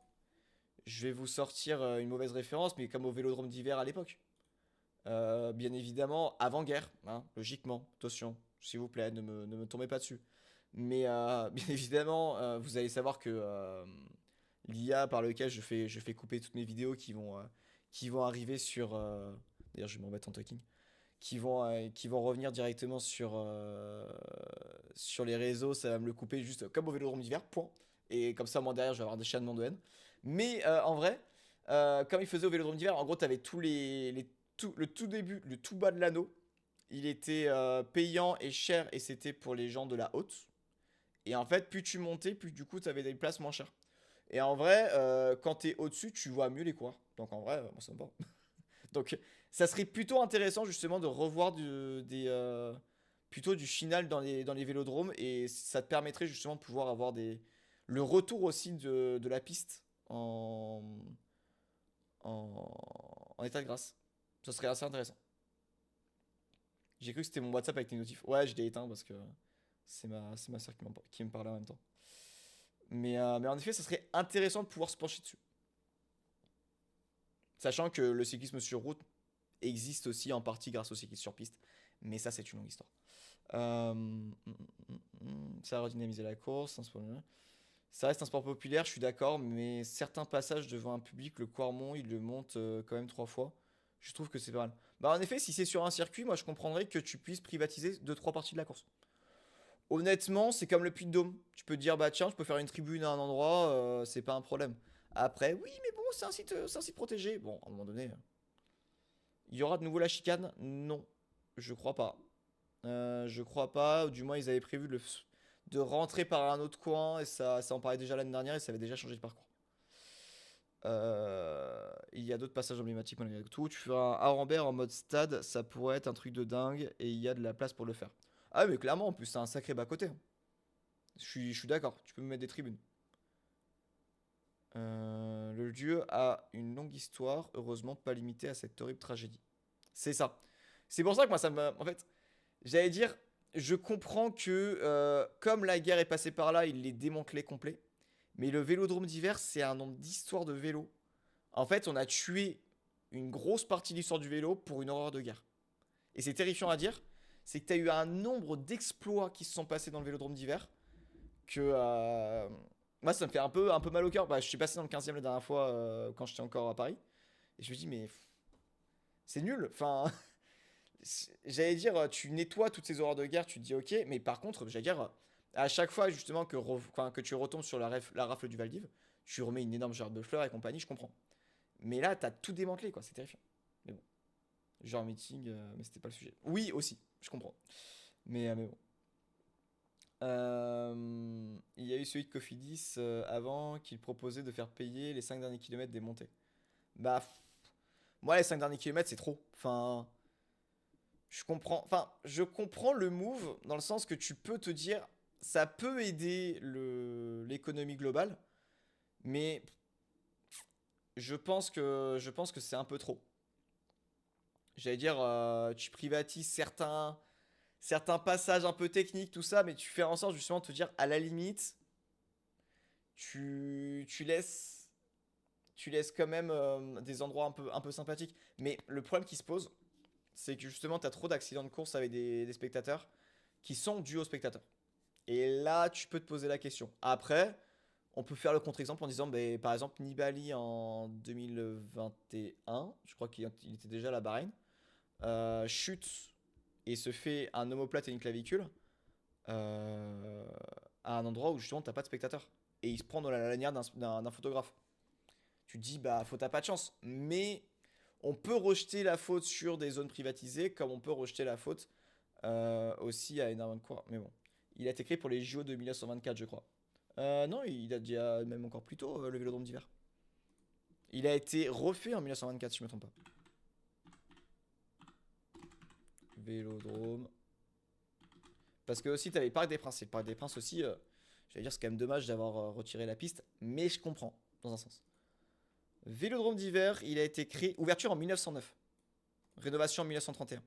Je vais vous sortir une mauvaise référence, mais comme au vélodrome d'hiver à l'époque. Bien évidemment, avant-guerre, hein, logiquement, attention, s'il vous plaît, ne me tombez pas dessus. Mais bien évidemment, vous allez savoir que l'IA par lequel je fais couper toutes mes vidéos qui vont arriver sur. D'ailleurs, je vais m'en mettre en talking. Qui vont revenir directement sur les réseaux, ça va me le couper juste comme au vélodrome d'hiver, point. Et comme ça, moi derrière, je vais avoir des chaînements de haine. Mais en vrai, comme il faisait au vélodrome d'hiver, en gros, t'avais le tout début, le tout bas de l'anneau. Il était payant et cher, et c'était pour les gens de la haute. Et en fait, plus tu montais, plus du coup, t'avais des places moins chères. Et en vrai, quand t'es au-dessus, tu vois mieux les coureurs. Donc en vrai, moi ça me va. Donc ça serait plutôt intéressant justement de revoir plutôt du final dans les vélodromes, et ça te permettrait justement de pouvoir avoir le retour aussi de la piste en état de grâce. Ça serait assez intéressant. J'ai cru que c'était mon WhatsApp avec les notifs. Ouais, je l'ai éteint parce que c'est ma soeur qui me parlait en même temps. Mais en effet, ça serait intéressant de pouvoir se pencher dessus. Sachant que le cyclisme sur route existe aussi en partie grâce au cyclisme sur piste. Mais ça, c'est une longue histoire. Ça a redynamisé la course. Ça reste un sport populaire, je suis d'accord, mais certains passages devant un public, le Quarmont, il le monte quand même 3 fois. Je trouve que c'est pas mal. Bah, en effet, si c'est sur un circuit, moi je comprendrais que tu puisses privatiser 2 3 parties de la course. Honnêtement, c'est comme le Puy-de-Dôme. Tu peux te dire, bah tiens, je peux faire une tribune à un endroit, c'est pas un problème. Après, oui, mais bon, c'est un site protégé. Bon, à un moment donné, il y aura de nouveau la chicane? Non, je crois pas. Je crois pas, ou du moins ils avaient prévu de rentrer par un autre coin, et ça en parlait déjà l'année dernière, et ça avait déjà changé de parcours. Il y a d'autres passages emblématiques malgré tout. Tu feras un Arambert en mode stade, ça pourrait être un truc de dingue, et il y a de la place pour le faire. Ah, mais clairement, en plus, c'est un sacré bas-côté, hein. Je suis d'accord, tu peux me mettre des tribunes. Le lieu a une longue histoire, heureusement pas limitée à cette horrible tragédie. C'est ça. C'est pour ça que moi, ça me. En fait, j'allais dire, je comprends que comme la guerre est passée par là, il les démantelait complet. Mais le vélodrome d'hiver, c'est un nombre d'histoires de vélo. En fait, on a tué une grosse partie de l'histoire du vélo pour une horreur de guerre. Et c'est terrifiant à dire, c'est que tu as eu un nombre d'exploits qui se sont passés dans le vélodrome d'hiver que moi, ça me fait un peu mal au cœur. Bah, je suis passé dans le 15e la dernière fois quand j'étais encore à Paris. Et je me dis, mais C'est nul. Enfin, j'allais dire, tu nettoies toutes ces horreurs de guerre, tu te dis ok, mais par contre, j'allais dire, à chaque fois justement enfin, que tu retombes sur la rafle du Valdiv, tu remets une énorme gerbe de fleurs et compagnie, je comprends. Mais là, t'as tout démantelé, quoi, c'est terrifiant. Mais bon, genre meeting, mais c'était pas le sujet. Oui, aussi, je comprends. Mais bon. Il y a eu celui de Cofidis avant qu'il proposait de faire payer les 5 derniers kilomètres des montées. Bah, moi, les 5 derniers kilomètres, c'est trop. Enfin, je comprends le move dans le sens que tu peux te dire, ça peut aider l'économie globale, mais je pense que c'est un peu trop. J'allais dire, tu privatises certains passages un peu techniques, tout ça, mais tu fais en sorte justement de te dire, à la limite, tu laisses quand même des endroits un peu sympathiques. Mais le problème qui se pose, c'est que justement, tu as trop d'accidents de course avec des spectateurs qui sont dus aux spectateurs. Et là, tu peux te poser la question. Après, on peut faire le contre-exemple en disant, bah, par exemple, Nibali en 2021, je crois qu'il était déjà à la Bahreïn, chute et se fait un omoplate et une clavicule euh, à un endroit où justement t'as pas de spectateurs. Et il se prend dans la lanière d'un photographe. Tu te dis, bah, faut t'as pas de chance. Mais on peut rejeter la faute sur des zones privatisées, comme on peut rejeter la faute aussi à énormément de quoi. Mais bon, il a été créé pour les JO de 1924, je crois. Non, il a déjà même encore plus tôt le Vélodrome d'hiver. Il a été refait en 1924, si je me trompe pas. Vélodrome. Parce que aussi, t'avais le Parc des Princes. Et le Parc des Princes aussi, j'allais dire, c'est quand même dommage d'avoir retiré la piste. Mais je comprends, dans un sens. Vélodrome d'hiver, il a été créé. Ouverture en 1909. Rénovation en 1931.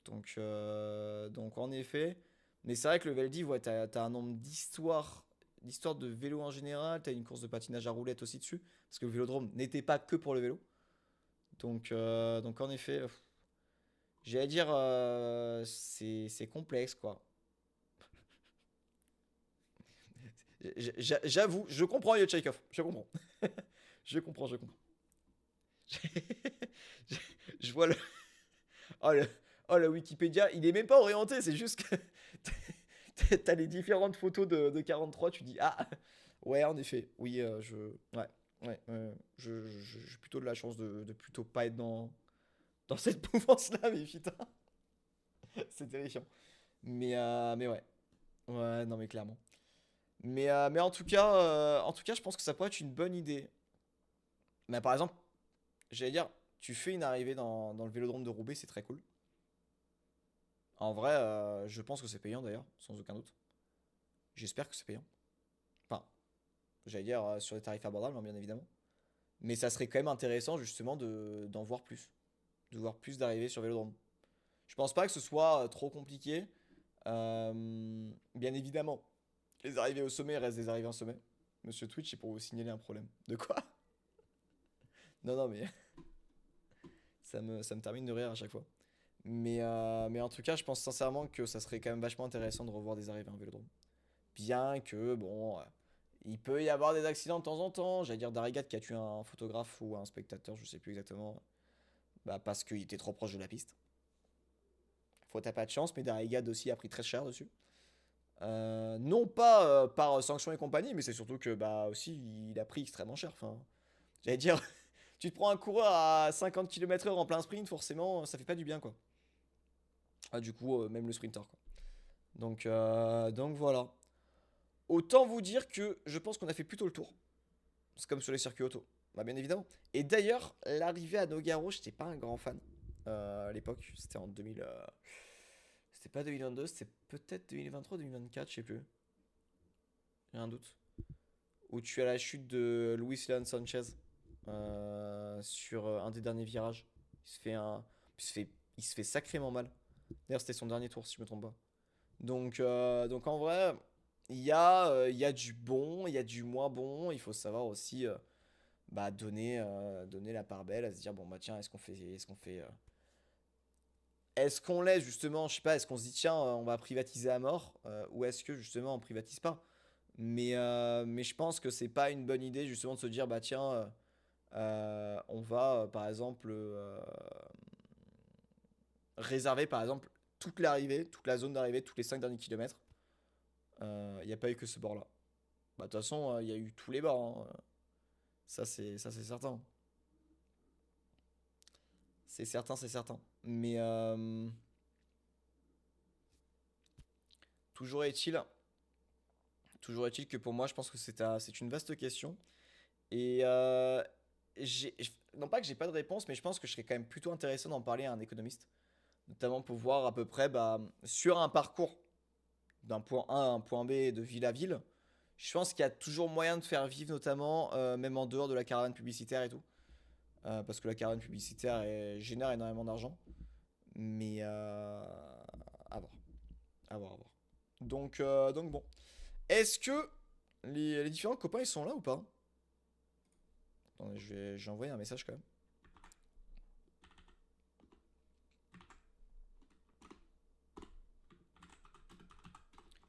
Donc en effet. Mais c'est vrai que le Veldiv, ouais, t'as un nombre d'histoires de vélo en général. T'as une course de patinage à roulettes aussi dessus. Parce que le vélodrome n'était pas que pour le vélo. Donc en effet, j'allais dire, c'est complexe, quoi. J'avoue, je comprends Yotchaikov. Je comprends. Je comprends. Je, je vois le. Oh, le Wikipédia, il est même pas orienté, c'est juste que t'as les différentes photos de 43, tu dis ah ouais en effet, oui ouais, j'ai plutôt de la chance de plutôt pas être dans cette mouvance là, mais putain, c'est terrifiant. Mais ouais non mais clairement. Mais en tout cas, je pense que ça pourrait être une bonne idée. Mais par exemple, j'allais dire, tu fais une arrivée dans le vélodrome de Roubaix, c'est très cool. En vrai, je pense que c'est payant d'ailleurs, sans aucun doute. J'espère que c'est payant. Enfin, j'allais dire sur des tarifs abordables, hein, bien évidemment. Mais ça serait quand même intéressant justement d'en voir plus. De voir plus d'arrivées sur Vélodrome. Je pense pas que ce soit trop compliqué. Bien évidemment, les arrivées au sommet restent des arrivées en sommet. Monsieur Twitch, c'est pour vous signaler un problème. De quoi? Non, non, mais ça me termine de rire à chaque fois. Mais en tout cas, je pense sincèrement que ça serait quand même vachement intéressant de revoir des arrivées en Vélodrome. Bien que, bon, il peut y avoir des accidents de temps en temps. J'allais dire Darigat qui a tué un photographe ou un spectateur, je sais plus exactement. Bah, parce qu'il était trop proche de la piste. Faut t'as pas de chance, mais Darigat aussi a pris très cher dessus. Non pas par sanction et compagnie, mais c'est surtout que bah aussi il a pris extrêmement cher. Enfin, j'allais dire, tu te prends un coureur à 50 km/h en plein sprint, forcément, ça fait pas du bien quoi. Ah, du coup, même le sprinter quoi. Donc voilà. Autant vous dire que je pense qu'on a fait plutôt le tour. C'est comme sur les circuits auto. Bah, bien évidemment. Et d'ailleurs, l'arrivée à Nogaro, j'étais pas un grand fan à l'époque. C'était en 2000. C'était pas 2022, c'était peut-être 2023, 2024, je sais plus. J'ai un doute. Où tu as la chute de Luis Leon Sanchez sur un des derniers virages. Il se fait un. Il se fait sacrément mal. D'ailleurs, c'était son dernier tour, si je me trompe pas. Donc en vrai, il y a du bon, il y a du moins bon. Il faut savoir aussi bah, donner la part belle, à se dire bon bah tiens, est-ce qu'on laisse justement, je sais pas, est-ce qu'on se dit tiens, on va privatiser à mort, ou est-ce que justement on privatise pas? Mais je pense que c'est pas une bonne idée justement de se dire bah tiens, On va, par exemple, réserver, par exemple, toute l'arrivée, toute la zone d'arrivée, tous les 5 derniers kilomètres. Il n'y a pas eu que ce bord-là. Bah, de toute façon, il y a eu tous les bords, hein. Ça, c'est certain. C'est certain, c'est certain. Mais toujours est-il, toujours est-il que pour moi, je pense que c'est une vaste question. Et j'ai, non pas que j'ai pas de réponse, mais je pense que je serais quand même plutôt intéressé d'en parler à un économiste, notamment pour voir à peu près bah, sur un parcours d'un point A à un point B de ville à ville. Je pense qu'il y a toujours moyen de faire vivre, notamment même en dehors de la caravane publicitaire et tout. Parce que la caravane publicitaire génère énormément d'argent. Mais à voir. À voir, à voir. Donc bon. Est-ce que les différents copains ils sont là ou pas? Attendez, j'ai envoyé un message quand même.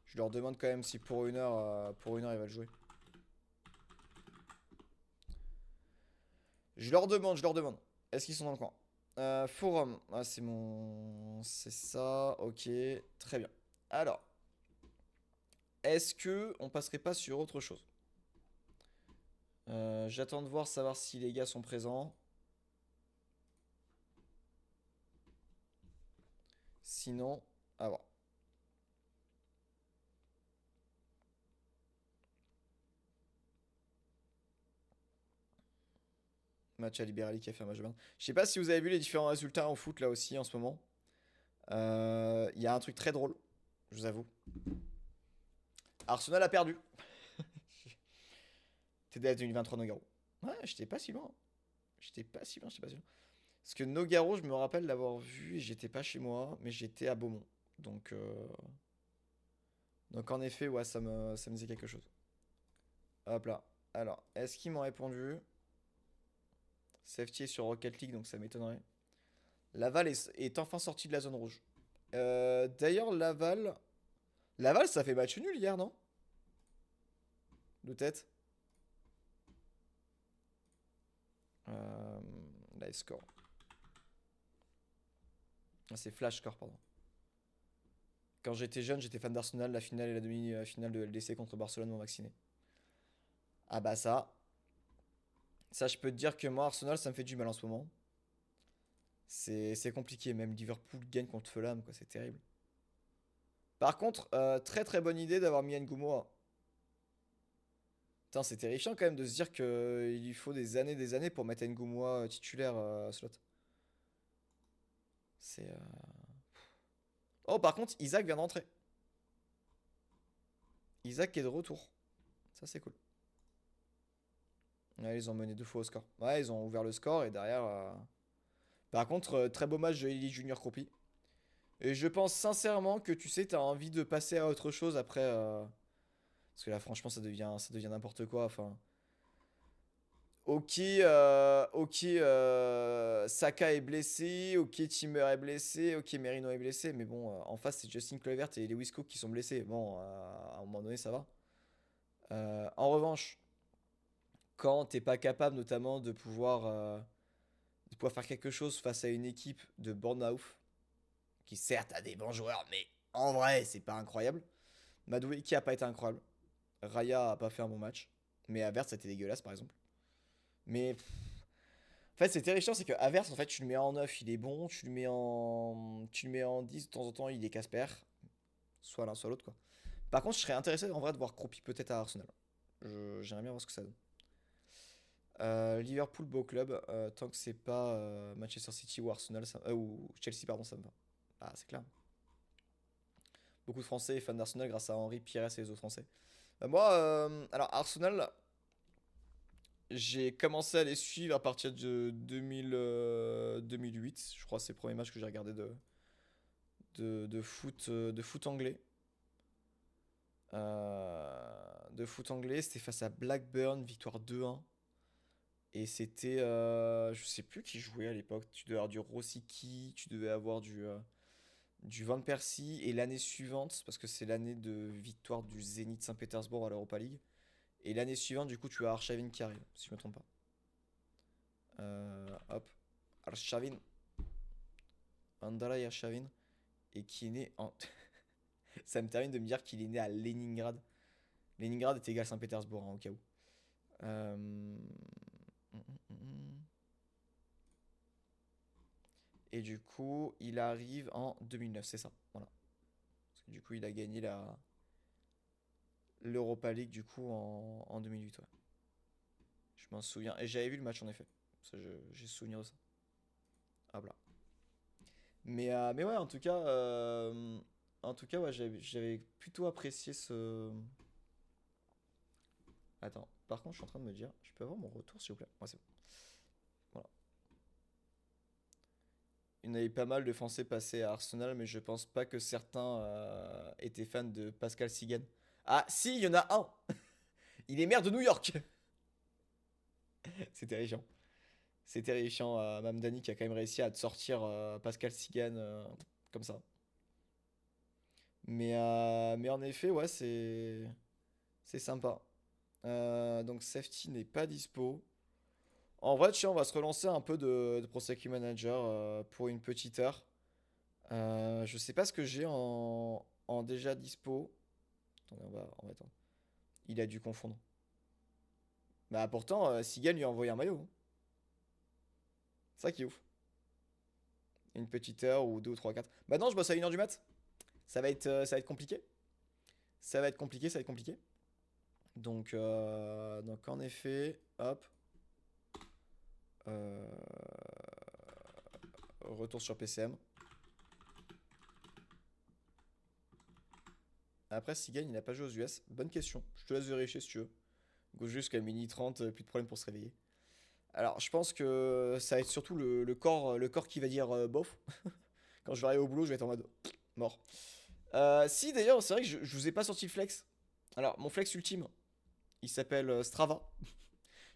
Je leur demande quand même si pour une heure ils veulent jouer. Je leur demande, je leur demande. Est-ce qu'ils sont dans le coin? Forum. Ah, c'est mon. C'est ça. Ok. Très bien. Alors, est-ce que on passerait pas sur autre chose? J'attends de voir savoir si les gars sont présents. Sinon, à voir. Match à Liberali qui a fait un match de merde. Je sais pas si vous avez vu les différents résultats en foot là aussi en ce moment. Il y a un truc très drôle, je vous avoue. Arsenal a perdu. TD a tenu 23 Nogaro. Ouais, j'étais pas si loin. J'étais pas si loin, j'étais pas si loin. Parce que Nogaro, je me rappelle l'avoir vu et j'étais pas chez moi, mais j'étais à Beaumont. Donc, donc en effet, ouais, ça me disait quelque chose. Hop là. Alors, est-ce qu'ils m'ont répondu? Safety est sur Rocket League, donc ça m'étonnerait. Laval est enfin sorti de la zone rouge. D'ailleurs, Laval, ça fait match nul hier, non? De tête. Live score. Ah, c'est Flash Score, pardon. Quand j'étais jeune, j'étais fan d'Arsenal. La finale et la demi-finale de LDC contre Barcelone m'ont vacciné. Ah bah ça. Ça, je peux te dire que moi, Arsenal, ça me fait du mal en ce moment. C'est compliqué. Même Liverpool gagne contre Fulham, quoi. C'est terrible. Par contre, très très bonne idée d'avoir mis Ngumoa. Putain, c'est terrifiant quand même de se dire qu'il lui faut des années pour mettre Ngumoa titulaire slot. C'est. Oh, par contre, Isaac vient d'entrer. Isaac est de retour. Ça, c'est cool. Ouais, ils ont mené 2 fois au score. Ouais, ils ont ouvert le score et derrière. Par contre, très beau match de Elite Junior Croupi. Et je pense sincèrement que tu sais, t'as envie de passer à autre chose après. Parce que là, franchement, ça devient n'importe quoi. Enfin. Ok, Saka est blessé, ok, Timber est blessé, ok, Merino est blessé, mais bon, en face, c'est Justin Kluivert et Lewis Cook qui sont blessés. Bon, à un moment donné, ça va. En revanche, quand t'es pas capable, notamment, de pouvoir faire quelque chose face à une équipe de Bournemouth, qui certes a des bons joueurs, mais en vrai, c'est pas incroyable. Madueke a pas été incroyable. Raya a pas fait un bon match. Mais Havertz, c'était dégueulasse, par exemple. Mais en fait, c'est terrifiant, c'est que Havertz, en fait, tu le mets en 9, il est bon. Tu le mets en 10, de temps en temps, il est Casper. Soit l'un, soit l'autre, quoi. Par contre, je serais intéressé en vrai de voir Kropi peut-être à Arsenal. J'aimerais bien voir ce que ça donne. Liverpool, beau club. Tant que c'est pas Manchester City ou Arsenal, ou Chelsea, pardon, ça me va. Ah, c'est clair. Beaucoup de Français et fans d'Arsenal grâce à Henri, Pires et les autres Français. Moi, alors Arsenal, j'ai commencé à les suivre à partir de 2008. Je crois que c'est le premier match que j'ai regardé de foot anglais. De foot anglais, c'était face à Blackburn, victoire 2-1. Et c'était, je sais plus qui jouait à l'époque. Tu devais avoir du Rosicky, tu devais avoir du Van Persie. Et l'année suivante, parce que c'est l'année de victoire du Zénith Saint-Pétersbourg à l'Europa League. Et l'année suivante, du coup, tu as Arshavin qui arrive, si je me trompe pas. Hop. Arshavin. Andalai Arshavin. Et qui est né en. Ça me termine de me dire qu'il est né à Leningrad. Leningrad est égal Saint-Pétersbourg, hein, au cas où. Et du coup, il arrive en 2009, c'est ça. Voilà. Parce que du coup, il a gagné l'Europa League du coup en 2008. Ouais. Je m'en souviens. Et j'avais vu le match en effet. Ça, j'ai souvenir de ça. Hop là. Mais ouais, en tout cas, ouais, j'avais plutôt apprécié ce. Attends, par contre, je suis en train de me dire, je peux avoir mon retour s'il vous plaît? Ouais, c'est bon. Voilà. Il y en avait pas mal de Français passés à Arsenal, mais je pense pas que certains étaient fans de Pascal Sigan. Ah, si, il y en a un! Il est maire de New York! C'est terrifiant. C'est terrifiant. Mamdani qui a quand même réussi à te sortir Pascal Sigan comme ça. Mais en effet, ouais, c'est sympa. Donc Safety n'est pas dispo. En vrai, tiens, on va se relancer un peu de Prosecute Manager pour une petite heure. Je sais pas ce que j'ai en déjà dispo. Attendez, on va attendre. Il a dû confondre. Bah pourtant, Sigan lui a envoyé un maillot, hein. C'est ça qui est ouf. Une petite heure ou deux ou trois, quatre. Bah non, je bosse à 1h du mat. Ça va être compliqué. Ça va être compliqué, ça va être compliqué. Donc en effet, hop. Euh, Retour sur PCM. Après, Sigan, il n'a pas joué aux US. Bonne question. Je te laisse vérifier si tu veux. Go jusqu'à mini 30, plus de problème pour se réveiller. Alors, je pense que ça va être surtout le corps qui va dire bof. Quand je vais arriver au boulot, je vais être en mode mort. Si, d'ailleurs, c'est vrai que je vous ai pas sorti le flex. Alors, mon flex ultime, il s'appelle Strava.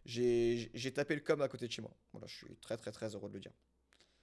J'ai tapé le com à côté de chez moi. Voilà, je suis très très très heureux de le dire.